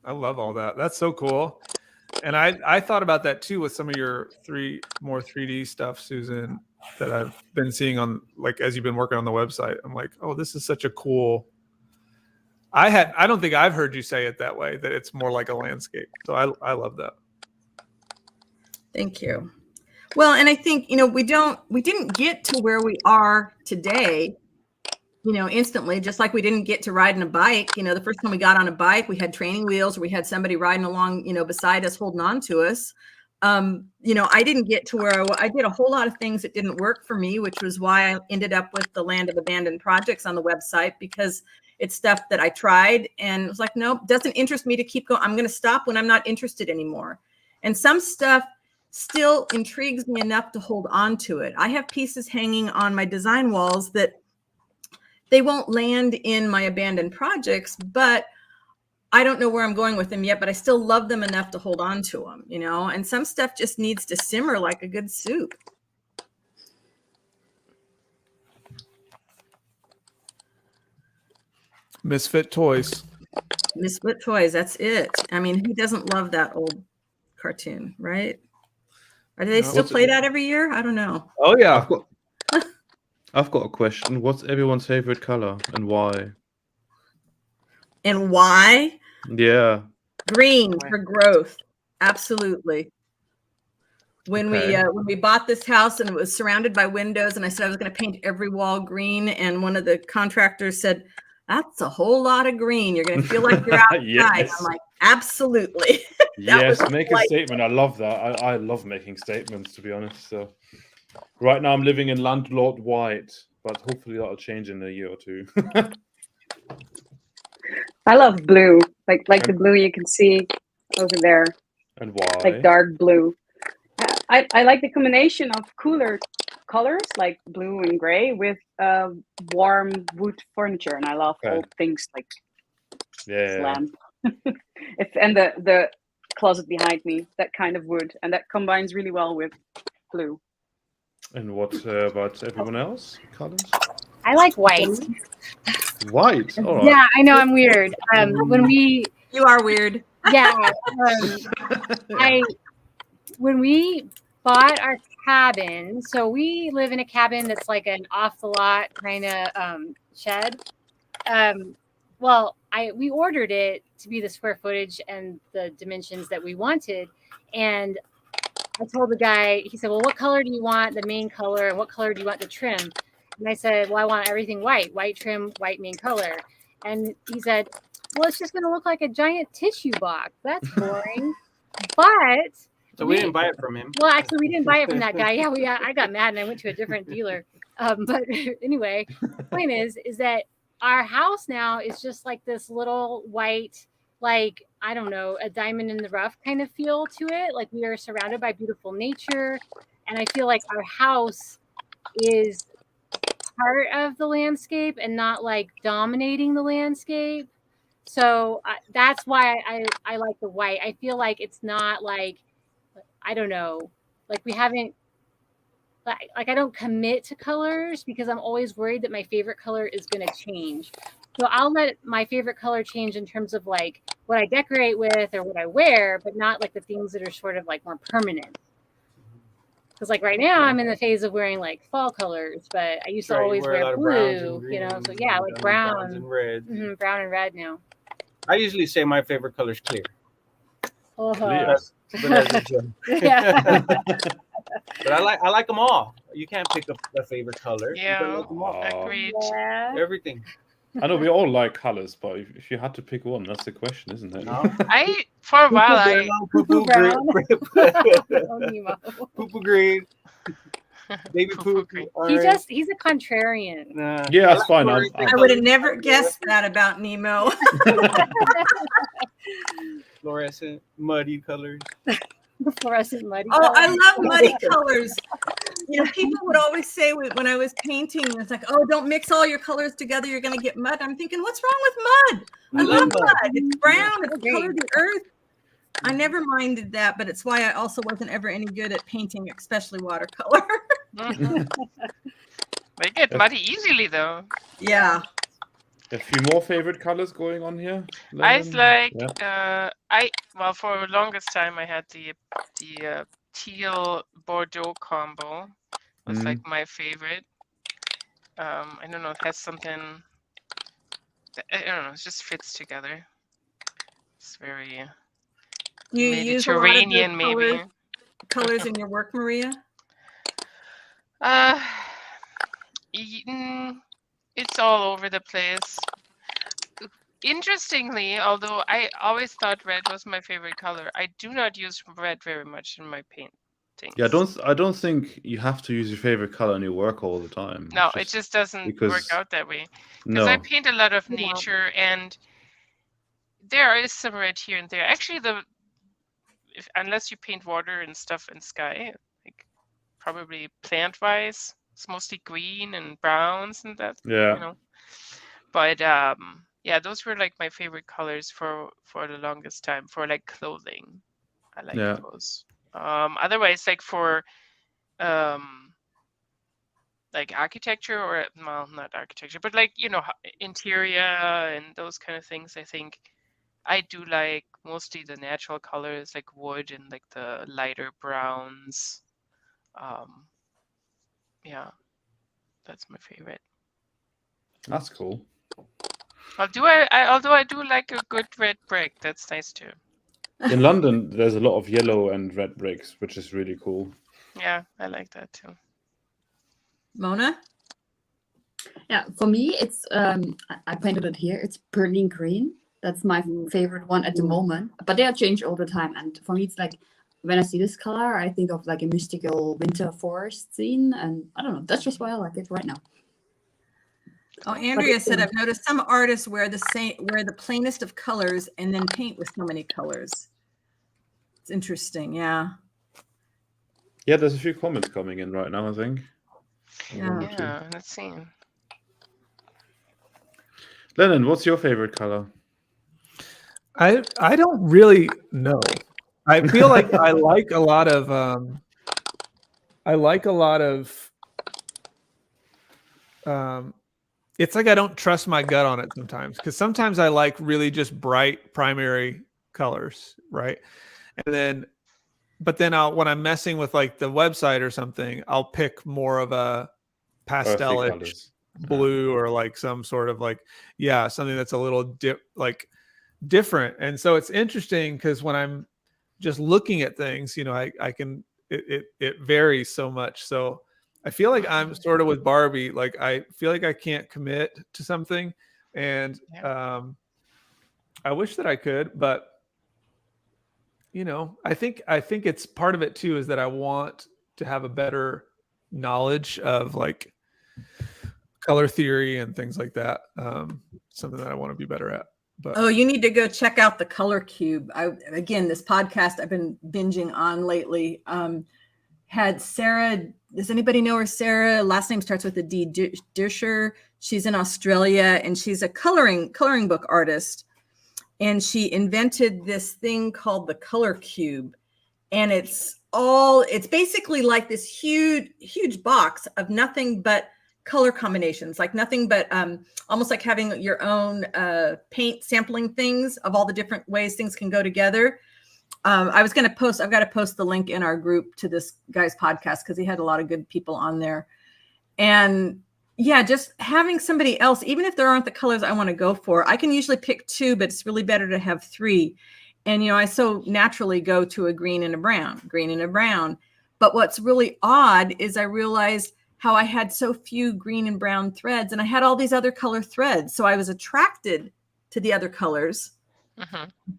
I love all that. That's so cool. And I thought about that too with some of your more 3D stuff, Susan, that I've been seeing on, like, as you've been working on the website. I'm like, oh, this is such a cool. I don't think I've heard you say it that way, that it's more like a landscape. So I love that. Thank you. Well, and I think, you know, we didn't get to where we are today, you know, instantly, just like we didn't get to riding a bike. You know, the first time we got on a bike, we had training wheels, or we had somebody riding along, you know, beside us, holding on to us. You know, I didn't get to where I did a whole lot of things that didn't work for me, which was why I ended up with the Land of Abandoned Projects on the website, because it's stuff that I tried and it was like, nope, doesn't interest me to keep going. I'm going to stop when I'm not interested anymore. And some stuff still intrigues me enough to hold on to it. I have pieces hanging on my design walls that they won't land in my abandoned projects, but I don't know where I'm going with them yet, but I still love them enough to hold on to them, you know, and some stuff just needs to simmer like a good soup. Misfit Toys. Misfit Toys, that's it. I mean, who doesn't love that old cartoon, right? Or do they still play that every year? I don't know. Oh yeah. I've got a question. What's everyone's favorite color and why? And why? Yeah. Green for growth. Absolutely. When we bought this house and it was surrounded by windows, and I said I was going to paint every wall green, and one of the contractors said, that's a whole lot of green. You're going to feel like you're outside. Yes. I'm like, absolutely. Yes, make a statement. I love that. I love making statements, to be honest. So right now I'm living in landlord white, but hopefully that'll change in a year or two. I love blue, like the blue you can see over there. And why? Like dark blue. I like the combination of cooler colors like blue and gray with warm wood furniture, and I love old things like this lamp. And the closet behind me, that kind of wood, and that combines really well with blue. And what about everyone else? Colors? I like white. White. All right. Yeah, I know I'm weird. You are weird. Yeah. When we bought our cabin, so we live in a cabin that's like an off the lot kind of shed. We ordered it to be the square footage and the dimensions that we wanted, and I told the guy, he said, well, what color do you want the main color and what color do you want the trim? And I said, well, I want everything white trim, white main color. And he said, well, it's just going to look like a giant tissue box. That's boring. But So we didn't buy it from him. well, actually, we didn't buy it from that guy. Yeah, I got mad and I went to a different dealer. But anyway, the point is that our house now is just like this little white, like, I don't know, a diamond in the rough kind of feel to it. Like we are surrounded by beautiful nature. And I feel like our house is part of the landscape and not like dominating the landscape. So that's why I like the white. I feel like it's not like, I don't know, like we haven't, like I don't commit to colors because I'm always worried that my favorite color is going to change. So I'll let my favorite color change in terms of like what I decorate with or what I wear, but not like the things that are sort of like more permanent. Because like right now I'm in the phase of wearing like fall colors, but I used to always wear blue, you know. So yeah, like brown and red. Brown and red now. I usually say my favorite color is clear. Clear. But that's a joke. Yeah. But I like them all. You can't pick a favorite color. You gotta Yeah, like them all. agreed. Yeah. Everything. I know we all like colors, but if you had to pick one, that's the question, isn't it? No. For a while, Poo-poo Brown. green. Oh, Nemo. Poo-poo green. Baby Poo-poo poo. green. He's a contrarian. Nah. Yeah, that's fine. I would have never guessed that about Nemo. Fluorescent, muddy colors. The fluorescent muddy. Oh, color. I love muddy colors. You know, people would always say when I was painting, it's like, oh, don't mix all your colors together. You're going to get mud. I'm thinking, what's wrong with mud? I love mud. It's brown. It's the color of the earth. I never minded that, but it's why I also wasn't ever any good at painting, especially watercolor. They get muddy easily though. Yeah. A few more favorite colors going on here. I Lennon? like well, for the longest time I had the teal Bordeaux combo. Was like my favorite. I don't know, it has something, I don't know, it just fits together. It's very You use a lot of those Mediterranean maybe. colors in your work, Maria? It's all over the place. Interestingly, although I always thought red was my favorite color, I do not use red very much in my paintings. Yeah, I don't think you have to use your favorite color in your work all the time. No, it just doesn't work out that way. Because I paint a lot of nature, and there is some red here and there. Actually, unless you paint water and stuff and sky, like probably plant-wise, it's mostly green and browns and that. Yeah. You know. But yeah, those were like my favorite colors for the longest time for like clothing. I like those. Otherwise, like for like architecture, or well, not architecture, but like, you know, interior and those kind of things, I think I do like mostly the natural colors like wood and like the lighter browns. Yeah, that's my favorite. That's cool. Although I do like a good red brick, that's nice too. In London, there's a lot of yellow and red bricks, which is really cool. Yeah, I like that too. Mona? Yeah, for me, it's I painted it here. It's Berlin green. That's my favorite one at the moment. But they change all the time. And for me, it's like when I see this color, I think of like a mystical winter forest scene. And I don't know. That's just why I like it right now. Oh, Andrea said, I've noticed some artists wear the plainest of colors and then paint with so many colors. It's interesting, yeah. Yeah, there's a few comments coming in right now, I think. Yeah, let's see. Lennon, what's your favorite color? I don't really know. I feel like I like a lot of it's like I don't trust my gut on it sometimes, because sometimes I like really just bright primary colors, right? But then when I'm messing with like the website or something, I'll pick more of a pastel-ish blue or like some sort of like, something that's a little different. And so it's interesting because when I'm just looking at things, you know, I can, it varies so much. So I feel like I'm sort of with Barbie. Like I feel like I can't commit to something, and I wish that I could, but I think it's part of it too is that I want to have a better knowledge of like color theory and things like that. Something that I want to be better at. But you need to go check out the Color Cube. Again, this podcast I've been binging on lately. Had Sarah. Does anybody know her? Sarah, last name starts with a D. Disher. She's in Australia, and she's a coloring book artist. And she invented this thing called the Color Cube, and it's basically like this huge box of nothing but color combinations, like nothing but almost like having your own paint sampling things of all the different ways things can go together. I've got to post the link in our group to this guy's podcast because he had a lot of good people on there. And yeah, just having somebody else, even if there aren't the colors I want to go for, I can usually pick 2, but it's really better to have 3. And, I so naturally go to a green and a brown. But what's really odd is I realized how I had so few green and brown threads, and I had all these other color threads. So I was attracted to the other colors,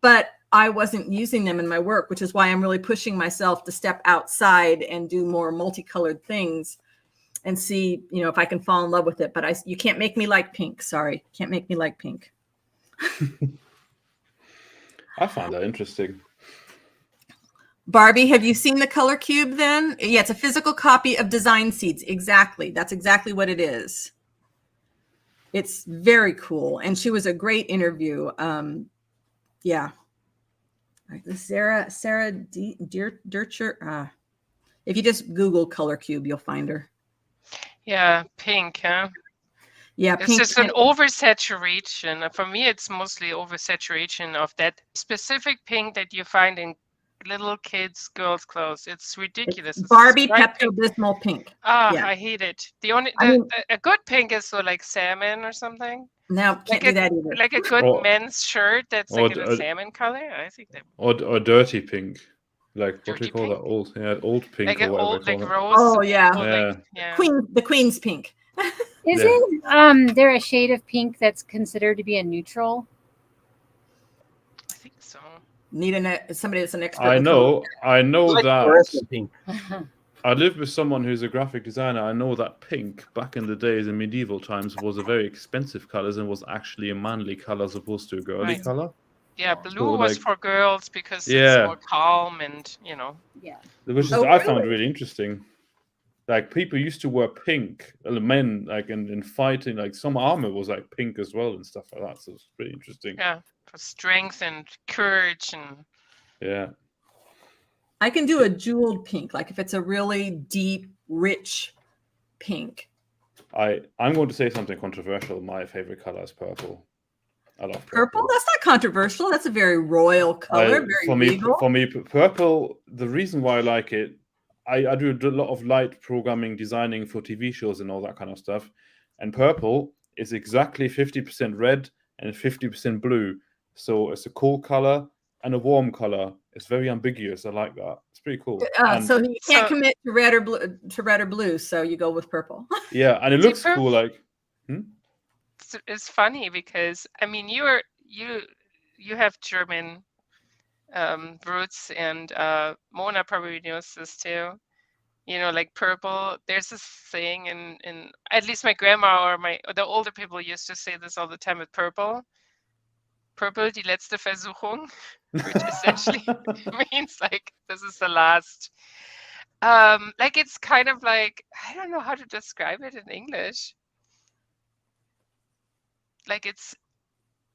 but I wasn't using them in my work, which is why I'm really pushing myself to step outside and do more multicolored things and see, if I can fall in love with it. But you can't make me like pink. Sorry. Can't make me like pink. I find that interesting. Barbie, have you seen the Color Cube then? Yeah, it's a physical copy of Design Seeds. Exactly. That's exactly what it is. It's very cool. And she was a great interview. Yeah. Like the Sarah Dircher. If you just Google Color Cube, you'll find her. Yeah, pink, huh? Yeah, it's pink. Just an oversaturation. For me, it's mostly oversaturation of that specific pink that you find in little kids' girls' clothes. It's ridiculous. It's Barbie Pepto-Bismol pink. Yeah. I hate it. A good pink is so like salmon or something. No, can't do that either. Like a good men's shirt that's like in a salmon color. I think that. Or dirty pink. Like what do you call pink? that? Old pink like or whatever. Like rose. Oh yeah. The Queen's pink. Isn't there a shade of pink that's considered to be a neutral? I think so. Need somebody that's an expert. I know like that. Pink. I live with someone who's a graphic designer. I know that pink back in the days in medieval times was a very expensive color and was actually a manly color as opposed to a girly color. Yeah, blue was for girls because it's more calm and Yeah. Which is I found really interesting. Like people used to wear pink, men like in fighting, like some armor was like pink as well and stuff like that. So it's pretty interesting. Yeah, for strength and courage and. Yeah. I can do a jeweled pink, like if it's a really deep, rich pink. I'm going to say something controversial. My favorite color is purple. I love purple. That's not controversial. That's a very royal color. For me, purple. The reason why I like it, I do a lot of light programming, designing for TV shows and all that kind of stuff. And purple is exactly 50% red and 50% blue. So it's a cool color and a warm color. It's very ambiguous. I like that. It's pretty cool. So you can't commit to red or blue. So you go with purple. Yeah, and it looks cool. Like, it's funny because I mean you have German roots, and Mona probably knows this too. Like purple. There's this thing in at least my grandma or the older people used to say this all the time with purple. Purple, die letzte Versuchung, which essentially means like this is the last. Like it's kind of like I don't know how to describe it in English. Like it's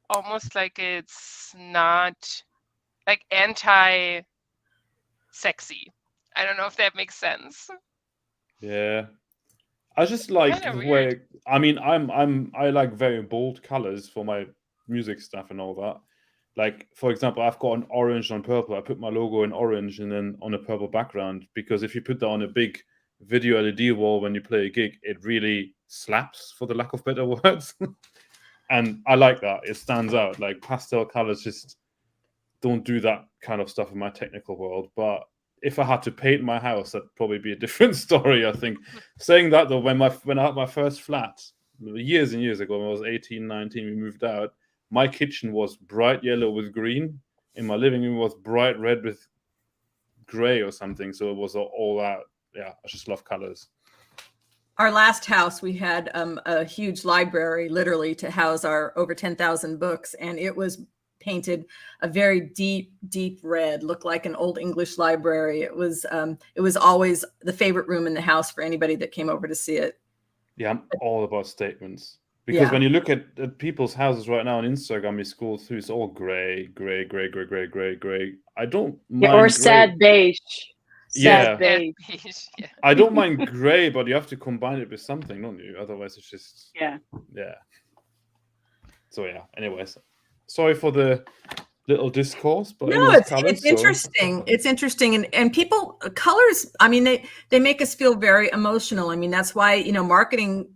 almost like it's not like anti-sexy. I don't know if that makes sense. Yeah, I just like the way. I mean, I like very bold colors for my music stuff and all that. Like for example, I've got an orange on purple. I put my logo in orange and then on a purple background because if you put that on a big video LED wall when you play a gig, it really slaps, for the lack of better words. And I like that. It stands out. Like pastel colors just don't do that kind of stuff in my technical world. But if I had to paint my house, that'd probably be a different story, I think. Saying that, though, when I had my first flat, years and years ago, when I was 18, 19, we moved out, my kitchen was bright yellow with green, and my living room was bright red with gray or something. So it was all that. Yeah, I just love colors. Our last house, we had a huge library, literally, to house our over 10,000 books, and it was painted a very deep red, looked like an old English library. It was always the favorite room in the house for anybody that came over to see it. Yeah, I'm all about statements. Because when you look at people's houses right now on Instagram, you scroll through, it's all gray. I don't mind or gray. sad beige. Sad beige. Yeah. I don't mind gray, but you have to combine it with something, don't you? Otherwise, it's just yeah. So yeah. Anyways, sorry for the little discourse, but no, it's interesting. It's interesting, and people colors. I mean, they make us feel very emotional. I mean, that's why marketing.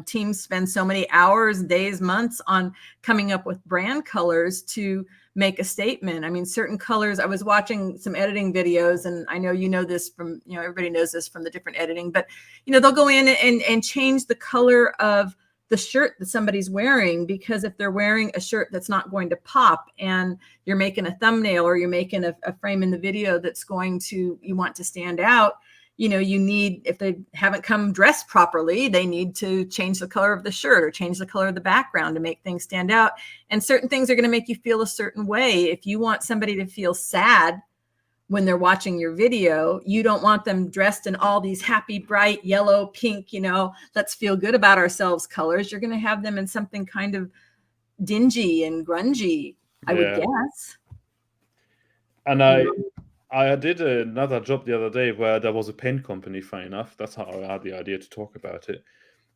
Teams spend so many hours, days, months on coming up with brand colors to make a statement. I mean, certain colors, I was watching some editing videos, and I know this from, everybody knows this from the different editing, but, they'll go in and change the color of the shirt that somebody's wearing, because if they're wearing a shirt that's not going to pop and you're making a thumbnail or you're making a frame in the video that's you want to stand out, you need, if they haven't come dressed properly, they need to change the color of the shirt or change the color of the background to make things stand out. And certain things are going to make you feel a certain way. If you want somebody to feel sad when they're watching your video, you don't want them dressed in all these happy, bright, yellow, pink, let's feel good about ourselves colors. You're going to have them in something kind of dingy and grungy, I would guess. And I did another job the other day where there was a paint company, funny enough. That's how I had the idea to talk about it.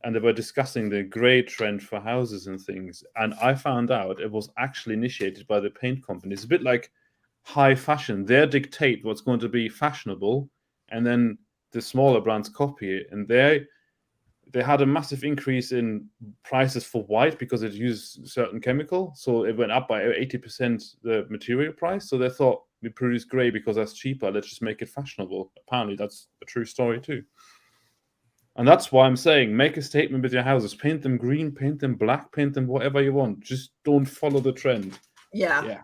And they were discussing the grey trend for houses and things. And I found out it was actually initiated by the paint company. It's a bit like high fashion. They dictate what's going to be fashionable, and then the smaller brands copy it. And they had a massive increase in prices for white because it used certain chemical. So it went up by 80% the material price. So they thought, we produce grey because that's cheaper. Let's just make it fashionable. Apparently, that's a true story too. And that's why I'm saying, make a statement with your houses. Paint them green, paint them black, paint them whatever you want. Just don't follow the trend. Yeah.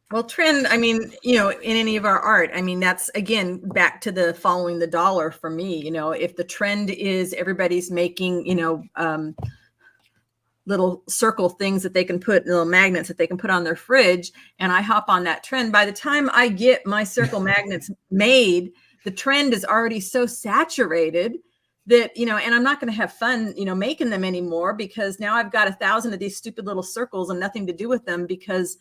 Well, trend, I mean, in any of our art, I mean, that's, again, back to the following the dollar for me. If the trend is everybody's making, little circle things that they can put, little magnets that they can put on their fridge, and I hop on that trend, by the time I get my circle magnets made, the trend is already so saturated that, and I'm not going to have fun, making them anymore, because now I've got 1,000 of these stupid little circles and nothing to do with them, because,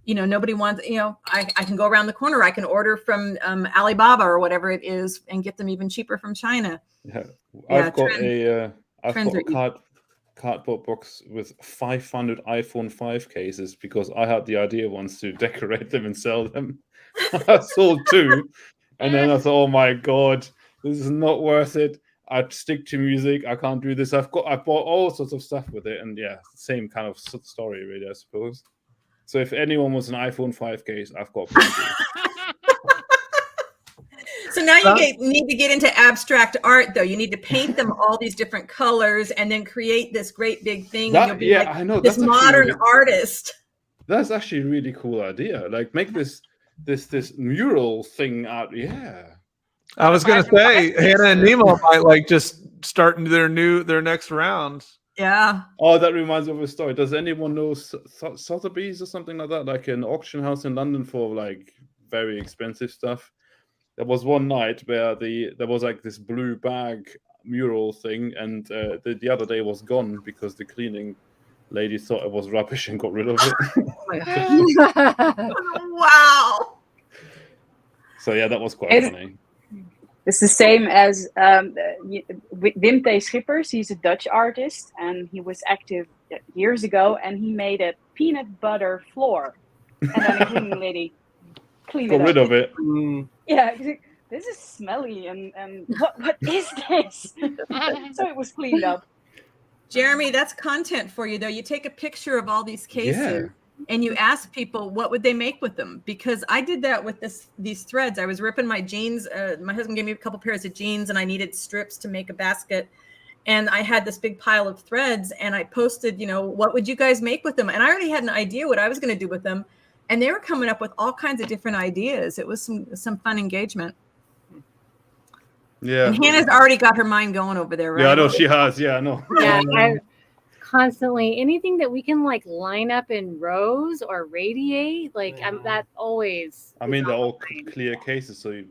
nobody wants, I can go around the corner. I can order from Alibaba or whatever it is and get them even cheaper from China. Yeah. I've got a cardboard box with 500 iPhone 5 cases because I had the idea once to decorate them and sell them. I sold 2, and then I thought, oh my god, this is not worth it. I'd stick to music. I can't do this. I bought all sorts of stuff with it, and same kind of story, really, I suppose. So if anyone wants an iPhone 5 case, I've got plenty. So now you need to get into abstract art, though. You need to paint them all these different colors and then create this great big thing. And you'll be I know. This modern artist. That's actually a really cool idea. Like, make this mural thing out. Yeah. I was going to say, Hannah and Nemo might just start their next round. Yeah. Oh, that reminds me of a story. Does anyone know Sotheby's or something like that? Like an auction house in London for like very expensive stuff. There was one night where there was like this blue bag mural thing, and the other day was gone because the cleaning lady thought it was rubbish and got rid of it. Wow. So yeah, that was quite funny. It's the same as Wim T. Schippers. He's a Dutch artist, and he was active years ago, and he made a peanut butter floor. And then the cleaning lady cleaned it up. Got rid of it. Yeah, this is smelly, and what is this? So it was cleaned up. Jeremy, that's content for you, though. You take a picture of all these cases. and you ask people what would they make with them, because I did that with these threads. I was ripping my jeans. My husband gave me a couple pairs of jeans and I needed strips to make a basket. And I had this big pile of threads and I posted, what would you guys make with them? And I already had an idea what I was going to do with them. And they were coming up with all kinds of different ideas. It was some fun engagement. Yeah. And Hannah's already got her mind going over there, right? Yeah, I know she has. Yeah, I know. Yeah, I constantly anything that we can like line up in rows or radiate, like that always. I mean, they're all clear cases, so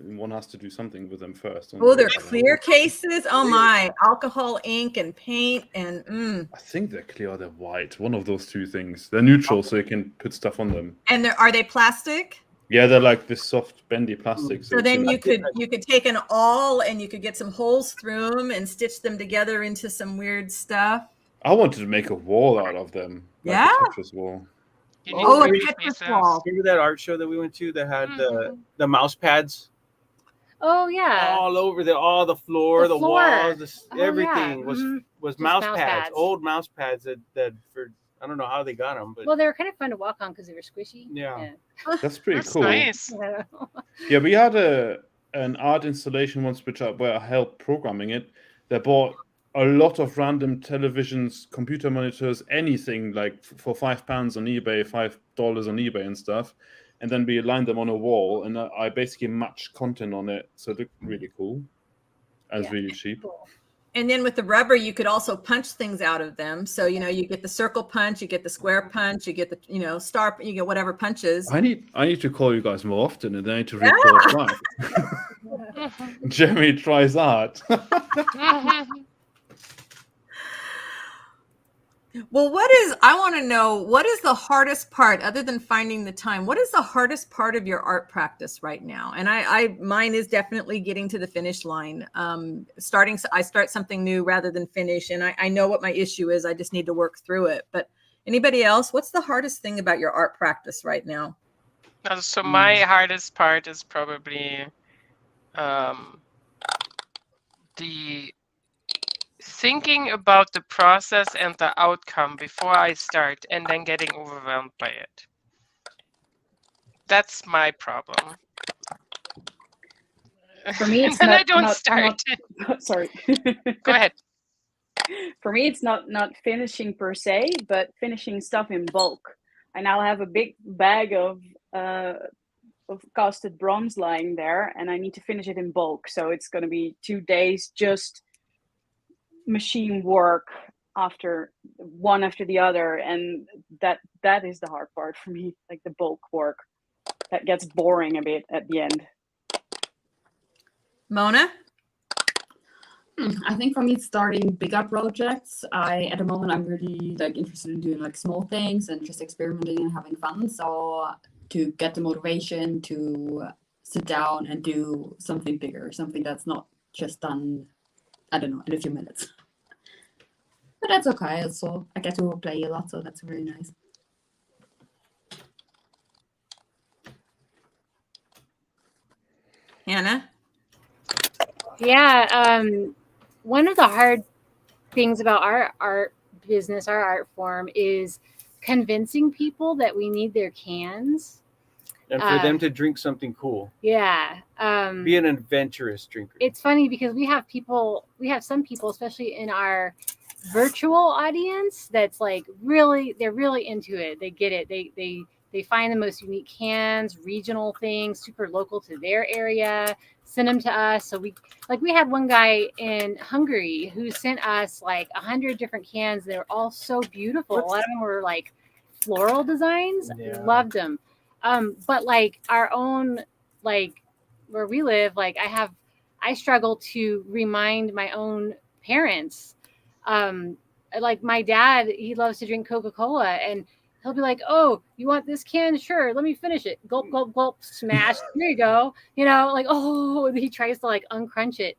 one has to do something with them first. Oh, they're clear cases. Oh my, alcohol, ink, and paint, and I think they're clear or they're white. One of those two things. They're neutral, so you can put stuff on them. And are they plastic? Yeah, they're like this soft, bendy plastic. So then you could take an awl and you could get some holes through them and stitch them together into some weird stuff. I wanted to make a wall out of them. Like yeah. a Tetris wall. A Tetris wall. Remember that art show that we went to that had the mouse pads? Oh yeah. All over all the floor, the walls, everything was mouse pads. Old mouse pads that for I don't know how they got them, but they were kind of fun to walk on because they were squishy. Yeah. That's pretty cool. Nice. Yeah, we had an art installation once where I helped programming it. They bought a lot of random televisions, computer monitors, anything like for £5 on eBay, $5 on eBay and stuff. And then we aligned them on a wall, and I basically matched content on it. So it looked really cool. And really cheap. Cool. And then with the rubber, you could also punch things out of them. So, you get the circle punch, you get the square punch, you get the, star, you get whatever punches. I need to call you guys more often, and I need to report back. Jeremy tries art. Well, I want to know, what is the hardest part other than finding the time? What is the hardest part of your art practice right now? And mine is definitely getting to the finish line. I start something new rather than finish. And I know what my issue is. I just need to work through it. But anybody else, what's the hardest thing about your art practice right now? So my hardest part is probably the thinking about the process and the outcome before I start, and then getting overwhelmed by it. That's my problem. For me, it's and I don't start. Sorry. Go ahead. For me, it's not finishing per se, but finishing stuff in bulk. I now have a big bag of casted bronze lying there, and I need to finish it in bulk. So it's going to be 2 days just machine work one after the other, and that is the hard part for me, like the bulk work. That gets boring a bit at the end. Mona? I think for me, starting bigger projects, at the moment I'm really interested in doing small things and just experimenting and having fun. So to get the motivation to sit down and do something bigger, something that's not just done, I don't know, in a few minutes. But that's okay. So I get to play a lot, so that's really nice. Hannah? Yeah, one of the hard things about our art business, our art form, is convincing people that we need their cans. And for them to drink something cool. Yeah. Be an adventurous drinker. It's funny because we have some people, especially in our virtual audience, that's they're really into it. They get it. They find the most unique cans, regional things, super local to their area, send them to us. So we had one guy in Hungary who sent us 100 different cans. They were all so beautiful. A lot of them were floral designs. Yeah. Loved them. But our own, where we live, I struggle to remind my own parents. My dad, he loves to drink Coca-Cola, and he'll be like, "Oh, you want this can? Sure, let me finish it. Gulp, gulp, gulp, smash. Here you go." Oh, he tries to uncrunch it.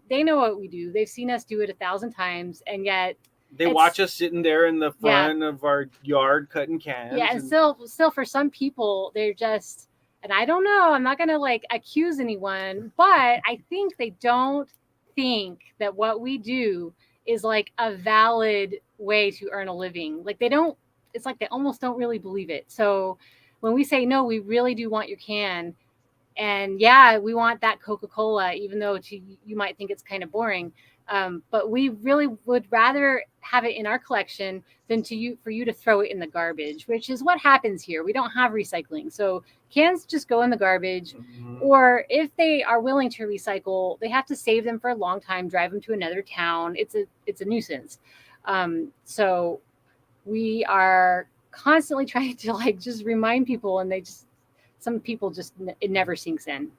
They know what we do. They've seen us do it 1,000 times, and yet they watch us sitting there in the front of our yard cutting cans. Yeah, and still for some people, they're just, and I don't know, I'm not gonna accuse anyone, but I think they don't think that what we do is a valid way to earn a living. They don't it's like they almost don't really believe it. So when we say, no, we really do want your can, and yeah, we want that Coca-Cola, even though you might think it's kind of boring. But we really would rather have it in our collection than for you to throw it in the garbage, which is what happens here. We don't have recycling. So cans just go in the garbage. Mhm. Or if they are willing to recycle, they have to save them for a long time, drive them to another town. It's a nuisance. So we are constantly trying to like just remind people, and some people just it never sinks in.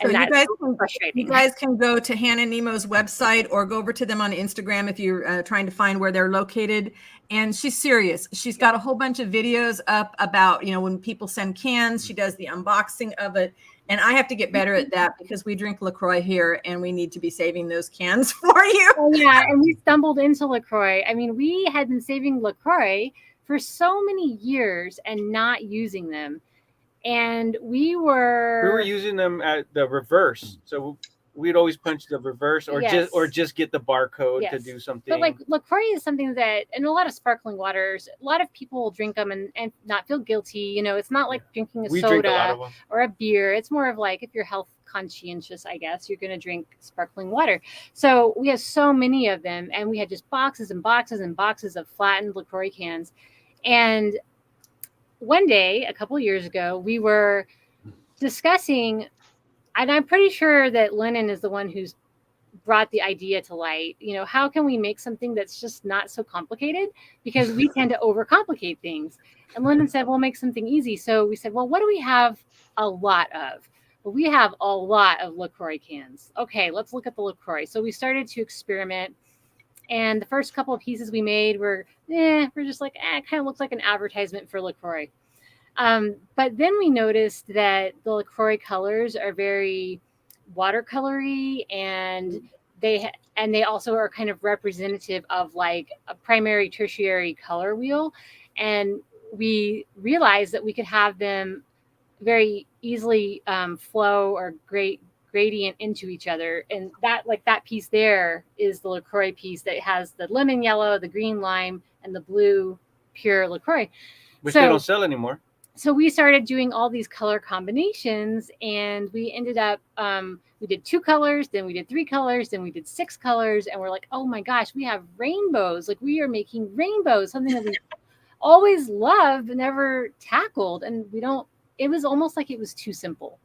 So And that's you guys can go to Hannah Nemo's website or go over to them on Instagram if you're trying to find where they're located. And she's serious. She's got a whole bunch of videos up about, when people send cans, she does the unboxing of it. And I have to get better at that because we drink LaCroix here and we need to be saving those cans for you. Oh, yeah, and we stumbled into LaCroix. I mean, we had been saving LaCroix for so many years and not using them. And we were using them at the reverse. So we'd always punch the reverse or just get the barcode to do something. But like LaCroix is something that, in a lot of sparkling waters, a lot of people will drink them and not feel guilty. It's not like drinking We soda drink a lot of them. or a beer. It's more of like, if you're health conscientious, I guess, you're going to drink sparkling water. So we have so many of them, and we had just boxes and boxes and boxes of flattened LaCroix cans. And one day, a couple of years ago, we were discussing, and I'm pretty sure that Lennon is the one who's brought the idea to light. How can we make something that's just not so complicated? Because we tend to overcomplicate things. And Lennon said, well, make something easy. So we said, well, what do we have a lot of? Well, we have a lot of LaCroix cans. Okay, let's look at the LaCroix. So we started to experiment. And the first couple of pieces we made we're just like, it kind of looks like an advertisement for LaCroix. But then we noticed that the LaCroix colors are very watercolory, and they also are kind of representative of like a primary, tertiary color wheel. And we realized that we could have them very easily flow or gradient into each other. And that piece there is the LaCroix piece that has the lemon yellow, the green lime, and the blue pure LaCroix. Which they don't sell anymore. So we started doing all these color combinations, and we ended up, we did 2 colors, then we did 3 colors, then we did 6 colors. And we're like, oh my gosh, we have rainbows. Like, we are making rainbows, something that we always loved, never tackled. And it was almost like it was too simple.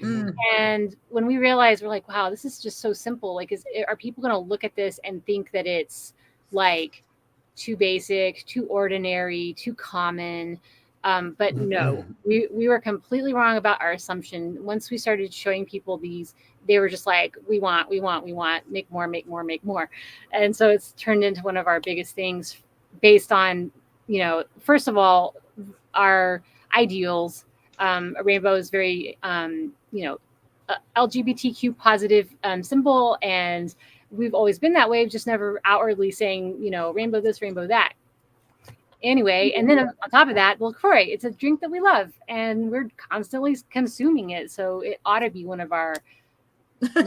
Mm. And when we realized, we're like, wow, this is just so simple. Like, are people going to look at this and think that it's like too basic, too ordinary, too common? But no, we were completely wrong about our assumption. Once we started showing people these, they were just like, we want, make more. And so it's turned into one of our biggest things based on, first of all, our ideals. A rainbow is very, LGBTQ positive symbol. And we've always been that way, just never outwardly saying, rainbow this, rainbow that. Anyway, and then on top of that, LaCroix, it's a drink that we love, and we're constantly consuming it. So it ought to be one of our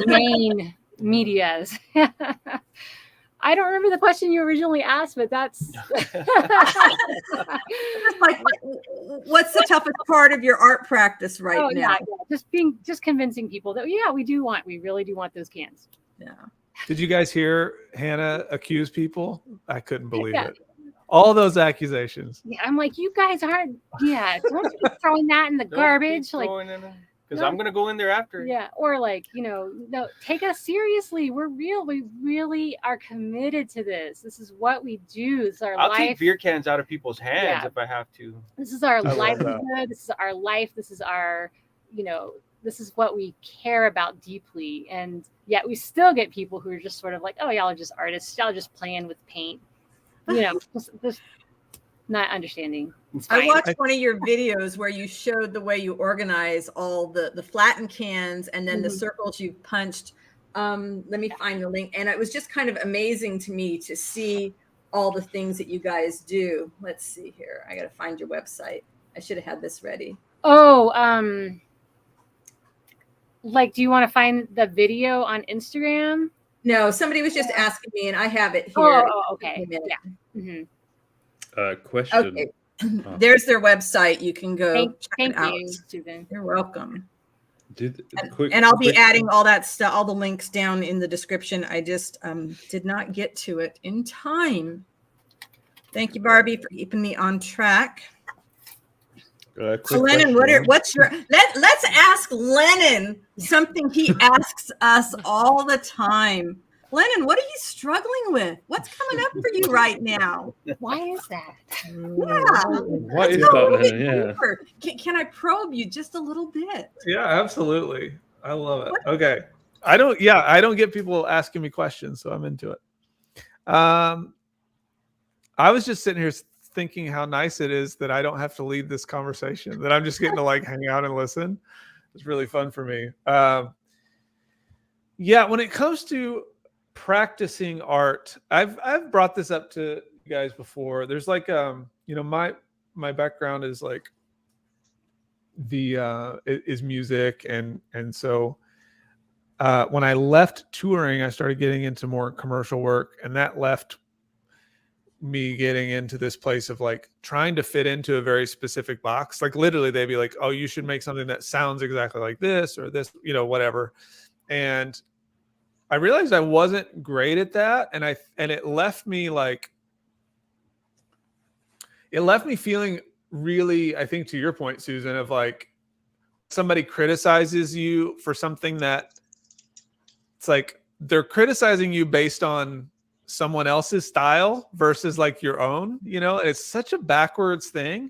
main medias. I don't remember the question you originally asked, but that's like, what's the toughest part of your art practice now? Yeah. Just convincing people that, we really do want those cans. Yeah. Did you guys hear Hannah accuse people? I couldn't believe it. All those accusations. Yeah, I'm like, you guys aren't. Yeah, don't be throwing that in the garbage. Like, because I'm gonna go in there after. Yeah, or like, no, take us seriously. We're real. We really are committed to this. This is what we do. This is our life. I'll take beer cans out of people's hands if I have to. This is our livelihood. This is our life. This is our, this is what we care about deeply. And yet we still get people who are just sort of like, oh, y'all are just artists. Y'all are just playing with paint. Just not understanding. I watched one of your videos where you showed the way you organize all the flattened cans and then the circles you punched. Let me find the link. And it was just kind of amazing to me to see all the things that you guys do. Let's see here. I got to find your website. I should have had this ready. Oh, like, do you want to find the video on Instagram? No, somebody was just asking me, and I have it here. Oh, okay. Yeah. Mm-hmm. Question. Okay. There's their website. You can go check Thank it out. you, Susan. You're welcome. Quick, And I'll be adding all that stuff, all the links down in the description. I just did not get to it in time. Thank you, Barbie, for keeping me on track. So Lennon, what's your let's ask Lennon something he asks us all the time. Lennon, what are you struggling with? What's coming up for you right now? Why is that? Yeah. What is that, Lennon? Yeah. Can I probe you just a little bit? Yeah, absolutely. I love it. Okay. I don't get people asking me questions, so I'm into it. I was just sitting here thinking how nice it is that I don't have to lead this conversation, that I'm just getting to like hang out and listen. It's really fun for me. When it comes to practicing art, I've brought this up to you guys before. There's like my background is like is music, and so when I left touring, I started getting into more commercial work, and that left me getting into this place of like trying to fit into a very specific box. Like literally they'd be like, oh, you should make something that sounds exactly like this or this, whatever. And I realized I wasn't great at that. And it left me feeling really, I think to your point, Susan, of like somebody criticizes you for something that it's like they're criticizing you based on someone else's style versus like your own, it's such a backwards thing.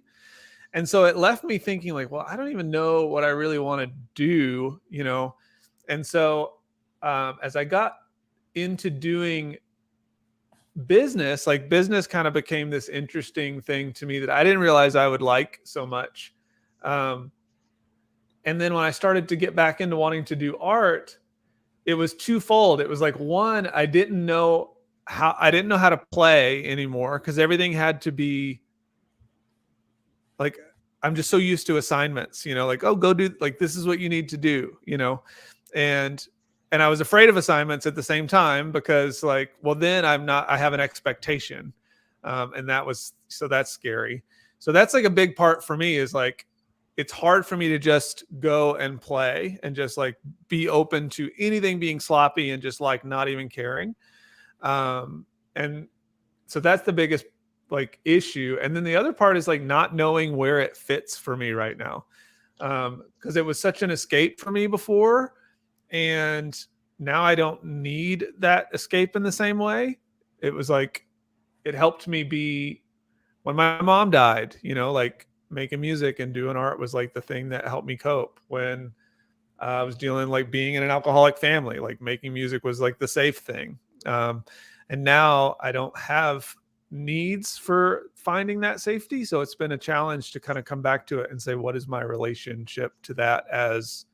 And so it left me thinking like, well, I don't even know what I really want to do, And so as I got into doing business, like business kind of became this interesting thing to me that I didn't realize I would like so much. And then when I started to get back into wanting to do art, it was twofold. It was like, one, I didn't know how to play anymore because everything had to be like, I'm just so used to assignments, like, oh, go do, like, this is what you need to do, and I was afraid of assignments at the same time because like, well, then I have an expectation. And that's scary. So that's like a big part for me is like, it's hard for me to just go and play and just like be open to anything being sloppy and just like not even caring. And so that's the biggest like issue. And then the other part is like not knowing where it fits for me right now. Cause it was such an escape for me before. And now I don't need that escape in the same way. It was like, it helped me be when my mom died, like making music and doing art was like the thing that helped me cope when I was dealing like being in an alcoholic family, like making music was like the safe thing. And now I don't have needs for finding that safety. So it's been a challenge to kind of come back to it and say, what is my relationship to that as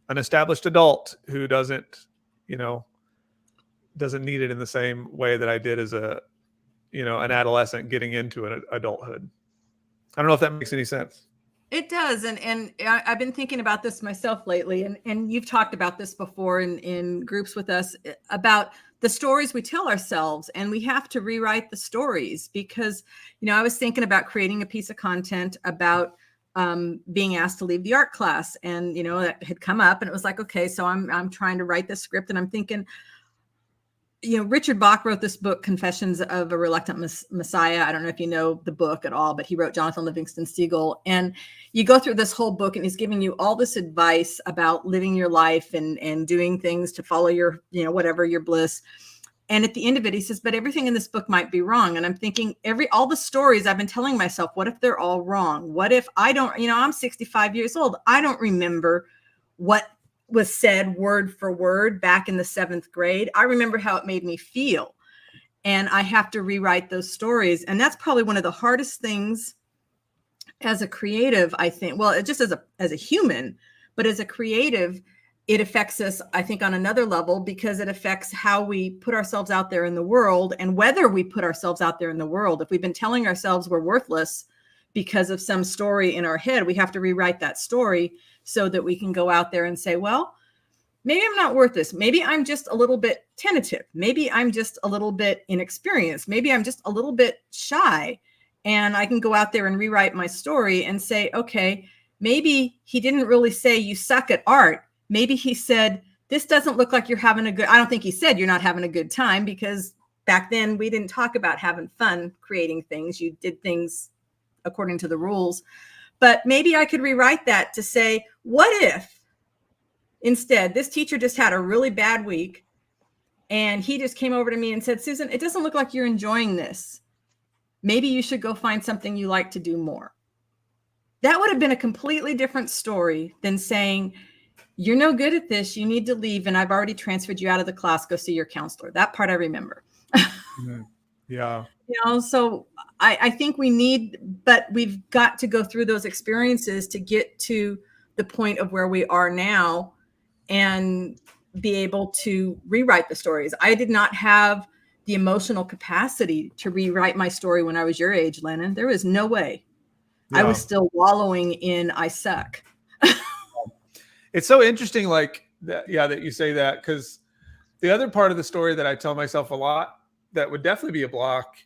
an established adult who doesn't need it in the same way that I did as an adolescent getting into an adulthood. I don't know if that makes any sense. It does. And I've been thinking about this myself lately. And you've talked about this before in groups with us about the stories we tell ourselves, and we have to rewrite the stories because, I was thinking about creating a piece of content about being asked to leave the art class, and, that had come up, and it was like, okay, so I'm trying to write this script, and I'm thinking, Richard Bach wrote this book, Confessions of a Reluctant Messiah. I don't know if you know the book at all, but he wrote Jonathan Livingston Seagull. And you go through this whole book and he's giving you all this advice about living your life and doing things to follow your, whatever your bliss. And at the end of it, he says, but everything in this book might be wrong. And I'm thinking all the stories I've been telling myself, what if they're all wrong? What if I don't, I'm 65 years old. I don't remember what was said word for word back in the 7th grade. I remember how it made me feel. And I have to rewrite those stories. And that's probably one of the hardest things as a creative, I think. Well, just as a human, but as a creative, it affects us, I think, on another level because it affects how we put ourselves out there in the world and whether we put ourselves out there in the world. If we've been telling ourselves we're worthless because of some story in our head, we have to rewrite that story so that we can go out there and say, well, maybe I'm not worth this. Maybe I'm just a little bit tentative. Maybe I'm just a little bit inexperienced. Maybe I'm just a little bit shy. and I can go out there and rewrite my story and say, okay, maybe he didn't really say you suck at art. Maybe he said, this doesn't look like you're having a good, I don't think he said you're not having a good time, because back then we didn't talk about having fun creating things. You did things according to the rules. But maybe I could rewrite that to say, what if instead this teacher just had a really bad week and he just came over to me and said, Susan, it doesn't look like you're enjoying this. Maybe you should go find something you like to do more. That would have been a completely different story than saying, you're no good at this, you need to leave, and I've already transferred you out of the class, go see your counselor. That part I remember. Yeah. You know, so I think we need, but we've got to go through those experiences to get to the point of where we are now and be able to rewrite the stories. I did not have the emotional capacity to rewrite my story when I was your age, Lennon. There was no way. Yeah. I was still wallowing in I suck. It's so interesting, like that, that you say that, because the other part of the story that I tell myself a lot that would definitely be a block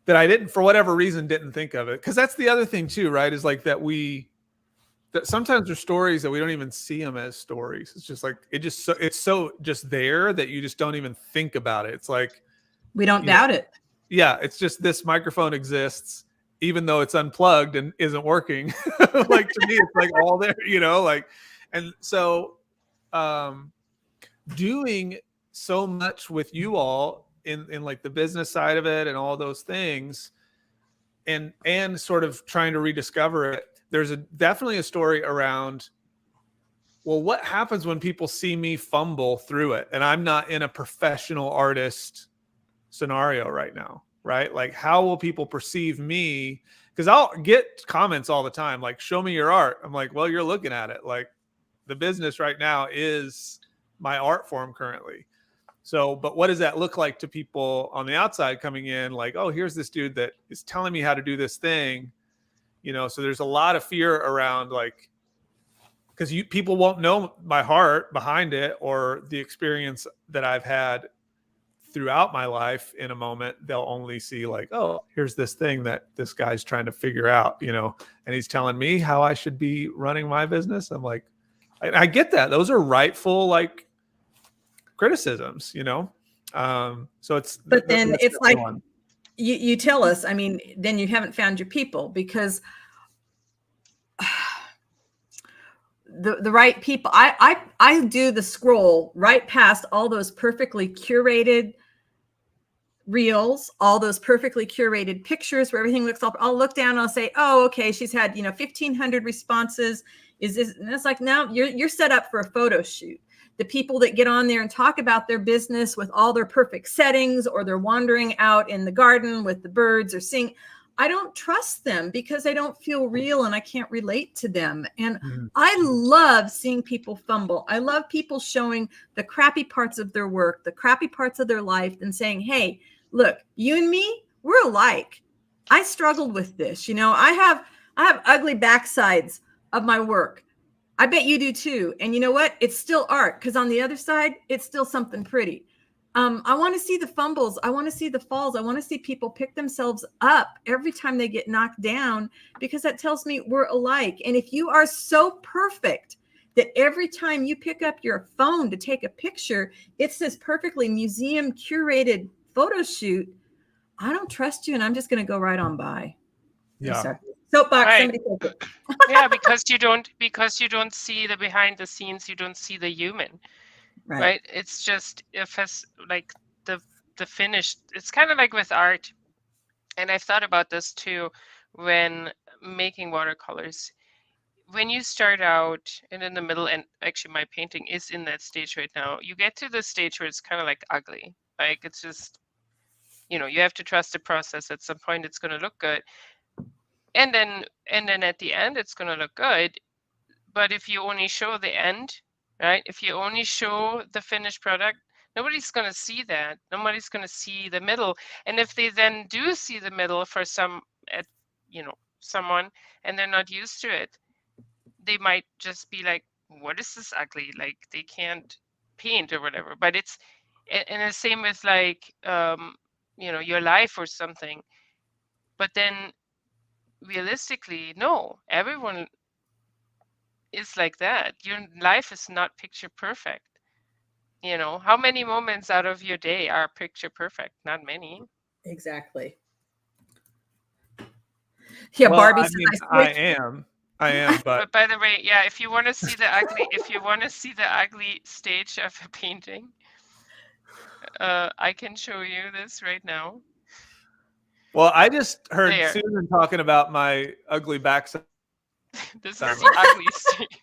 that I didn't, for whatever reason, didn't think of it. Because that's the other thing too, right? Is like that sometimes there's stories that we don't even see them as stories. It's just like, it's so just there that you just don't even think about it. It's like, we don't doubt it. Yeah. It's just this microphone exists, even though it's unplugged and isn't working. Like to me, it's like all there, like, and so doing so much with you all in like the business side of it and all those things, and sort of trying to rediscover it. There's definitely a story around, well, what happens when people see me fumble through it and I'm not in a professional artist scenario right now, right? Like, how will people perceive me? Because I'll get comments all the time, like, show me your art. I'm like, well, you're looking at it. Like, the business right now is my art form currently. So, but what does that look like to people on the outside coming in? Like, oh, here's this dude that is telling me how to do this thing. So there's a lot of fear around, like, because people won't know my heart behind it or the experience that I've had throughout my life. In a moment, they'll only see like, oh, here's this thing that this guy's trying to figure out, and he's telling me how I should be running my business. I'm like, I get that. Those are rightful, like, criticisms, so it's, but then it's like, you tell us, I mean, then you haven't found your people, because the right people, I do the scroll right past all those perfectly curated reels, all those perfectly curated pictures where everything looks up. I'll look down and I'll say, oh, okay, she's had 1,500 responses. Is this? And it's like, now you're set up for a photo shoot. The people that get on there and talk about their business with all their perfect settings, or they're wandering out in the garden with the birds or sing, I don't trust them because I don't feel real and I can't relate to them. And I love seeing people fumble. I love people showing the crappy parts of their work, the crappy parts of their life, and saying, hey, look, you and me, we're alike. I struggled with this. I have ugly backsides of my work. I bet you do too. And you know what? It's still art, because on the other side, it's still something pretty. I want to see the fumbles. I want to see the falls. I want to see people pick themselves up every time they get knocked down, because that tells me we're alike. And if you are so perfect that every time you pick up your phone to take a picture, it's this perfectly museum curated photo shoot, I don't trust you, and I'm just going to go right on by. Yeah. Soapbox, Right. somebody take it. Yeah, because you don't see the behind the scenes, you don't see the human. Right? It's just, if it's like the finished, it's kind of like with art. And I've thought about this too when making watercolors. When you start out and in the middle, and actually my painting is in that stage right now, you get to the stage where it's kind of like ugly. Like, it's just, you have to trust the process. At some point it's going to look good. And then at the end it's going to look good. But if you only show the end, right? If you only show the finished product, nobody's going to see that. Nobody's going to see the middle. And if they then do see the middle for someone, and they're not used to it, they might just be like, what is this ugly? Like, they can't paint or whatever. But it's, and the same with like, your life or something. But then realistically, no, everyone is like that. Your life is not picture perfect. You know, how many moments out of your day are picture perfect? Not many. Exactly. Yeah, Well, Barbie I says mean, I switched. I am, but But by the way, yeah, if you want to see the ugly, if you want to see the ugly stage of a painting, I can show you this right now. well, I just heard There. Susan talking about my ugly backside. This is the ugly stage.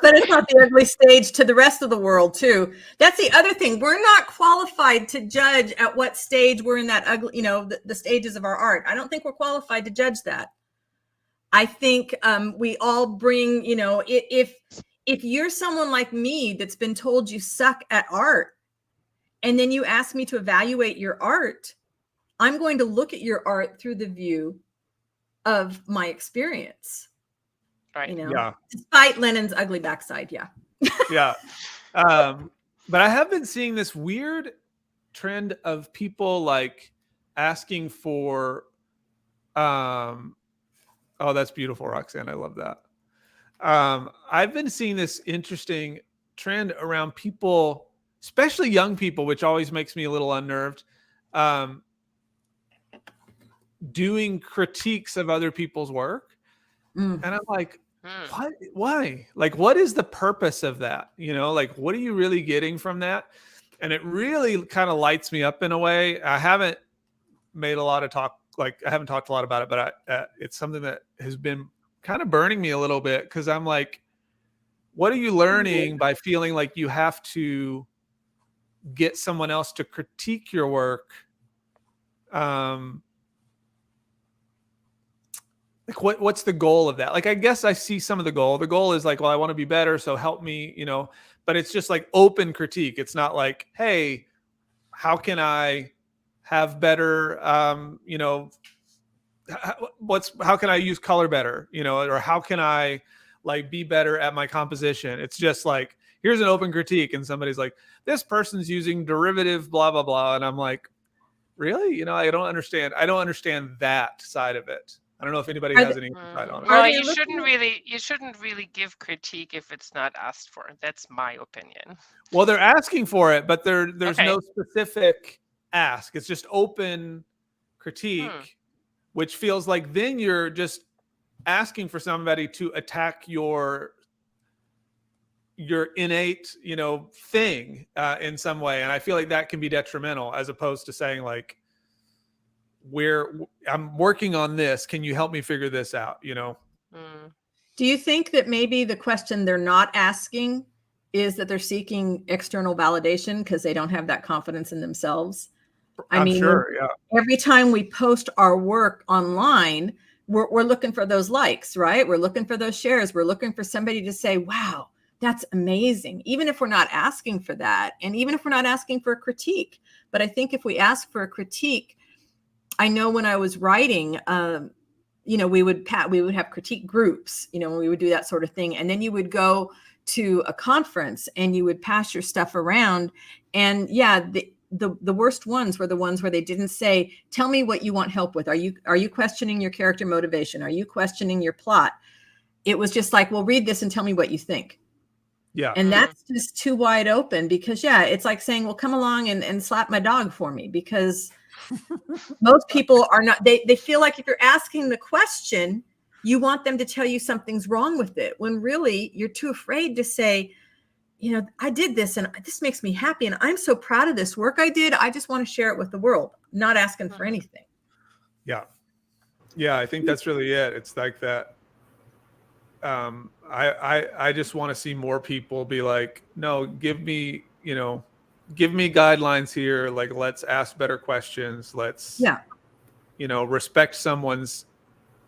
But it's not the ugly stage to the rest of the world, too. That's the other thing. We're not qualified to judge at what stage we're in that ugly, you know, the stages of our art. I don't think we're qualified to judge that. I think we all bring, you know, if you're someone like me that's been told you suck at art, and then you ask me to evaluate your art, I'm going to look at your art through the view of my experience. Right. You know, Yeah. despite Lennon's ugly backside. Yeah. Yeah. But I have been seeing this weird trend of people like asking for, oh, that's beautiful, Roxanne. I love that. I've been seeing this interesting trend around people, especially young people, which always makes me a little unnerved, doing critiques of other people's work. And I'm like, what? Why? Like, what is the purpose of that? You know, like, what are you really getting from that? And it really kind of lights me up in a way. I haven't made a lot of talk, like, I haven't talked a lot about it, but it's something that has been kind of burning me a little bit, because I'm like, what are you learning by feeling like you have to get someone else to critique your work? Like, what's the goal of that? Like, I guess I see some of the goal. The goal is like, well, I want to be better, so help me, you know, but it's just like open critique. It's not like, hey, how can I have better, you know, how can I use color better, you know, or how can I like be better at my composition? It's just like, here's an open critique, and somebody's like, this person's using derivative blah blah blah, and I'm like, really? You know, I don't understand that side of it. I don't know if anybody has any insight on it. Well, you shouldn't really give critique if it's not asked for. That's my opinion. Well, they're asking for it, but there's no specific ask. It's just open critique, which feels like then you're just asking for somebody to attack your innate, you know, thing in some way. And I feel like that can be detrimental, as opposed to saying like, I'm working on this. Can you help me figure this out? You know? Do you think that maybe the question they're not asking is that they're seeking external validation because they don't have that confidence in themselves? I mean, sure, yeah. Every time we post our work online, we're looking for those likes, right? We're looking for those shares. We're looking for somebody to say, wow, that's amazing. Even if we're not asking for that, and even if we're not asking for a critique. But I think if we ask for a critique, I know when I was writing, you know, we would have critique groups, you know, when we would do that sort of thing. And then you would go to a conference and you would pass your stuff around. And yeah, the worst ones were the ones where they didn't say, tell me what you want help with. Are you questioning your character motivation? Are you questioning your plot? It was just like, well, read this and tell me what you think. Yeah. And that's just too wide open, because yeah, it's like saying, well, come along and slap my dog for me, because most people are not, they feel like if you're asking the question, you want them to tell you something's wrong with it, when really you're too afraid to say, you know, I did this and this makes me happy and I'm so proud of this work I did. I just want to share it with the world, not asking for anything. Yeah. Yeah, I think that's really it. It's like that. I just want to see more people be like, no, give me guidelines here. Like, let's ask better questions. Let's, you know, respect someone's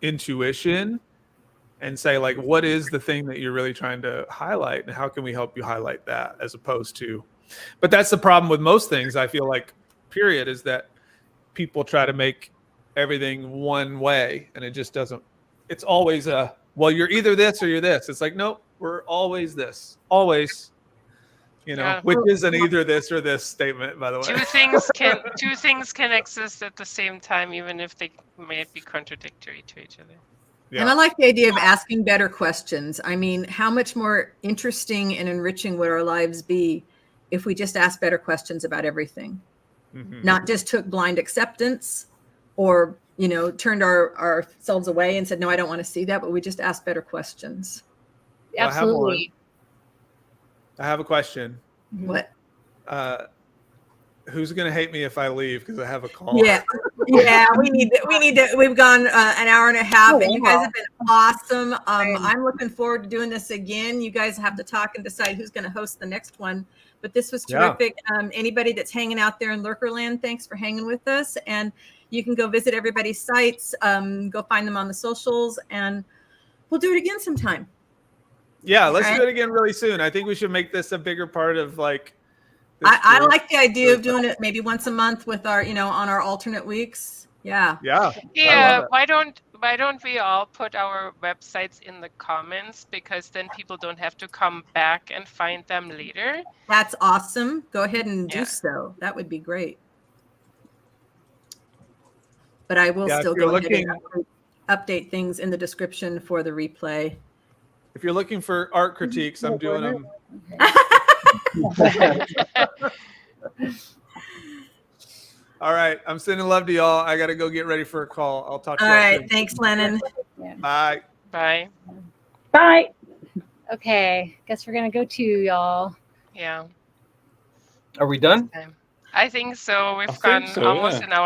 intuition and say, like, what is the thing that you're really trying to highlight, and how can we help you highlight that, as opposed to, but that's the problem with most things, I feel like, period, is that people try to make everything one way, and it just doesn't, it's always well, you're either this or you're this. It's like, nope, we're always this, always. You know, Yeah. which isn't either this or this statement, by the way. Two things can exist at the same time, even if they may be contradictory to each other. And I like the idea of asking better questions. I mean, how much more interesting and enriching would our lives be if we just asked better questions about everything? Not just took blind acceptance or, you know, turned ourselves away and said, no, I don't want to see that, but we just asked better questions. Well, Absolutely. I have a question. What? Who's going to hate me if I leave because I have a call? Yeah, we need to. We've gone an hour and a half, and you guys have been awesome. I'm looking forward to doing this again. You guys have to talk and decide who's going to host the next one. But this was terrific. Anybody that's hanging out there in Lurkerland, thanks for hanging with us. And you can go visit everybody's sites, go find them on the socials, and we'll do it again sometime. Yeah, let's do it again really soon. I think we should make this a bigger part of like. I like the idea of doing it maybe once a month with our, you know, on our alternate weeks. Yeah. Why don't we all put our websites in the comments, because then people don't have to come back and find them later. That's awesome. Go ahead and do so. That would be great. But I will still go ahead and update things in the description for the replay. If you're looking for art critiques, I'm doing them. All right. I'm sending love to y'all. I got to go get ready for a call. I'll talk to you. All right. Thanks, Lennon. Bye. Bye. Bye. Okay. Guess we're going to go to y'all. Yeah. Are we done? I think so. We've gone almost an hour.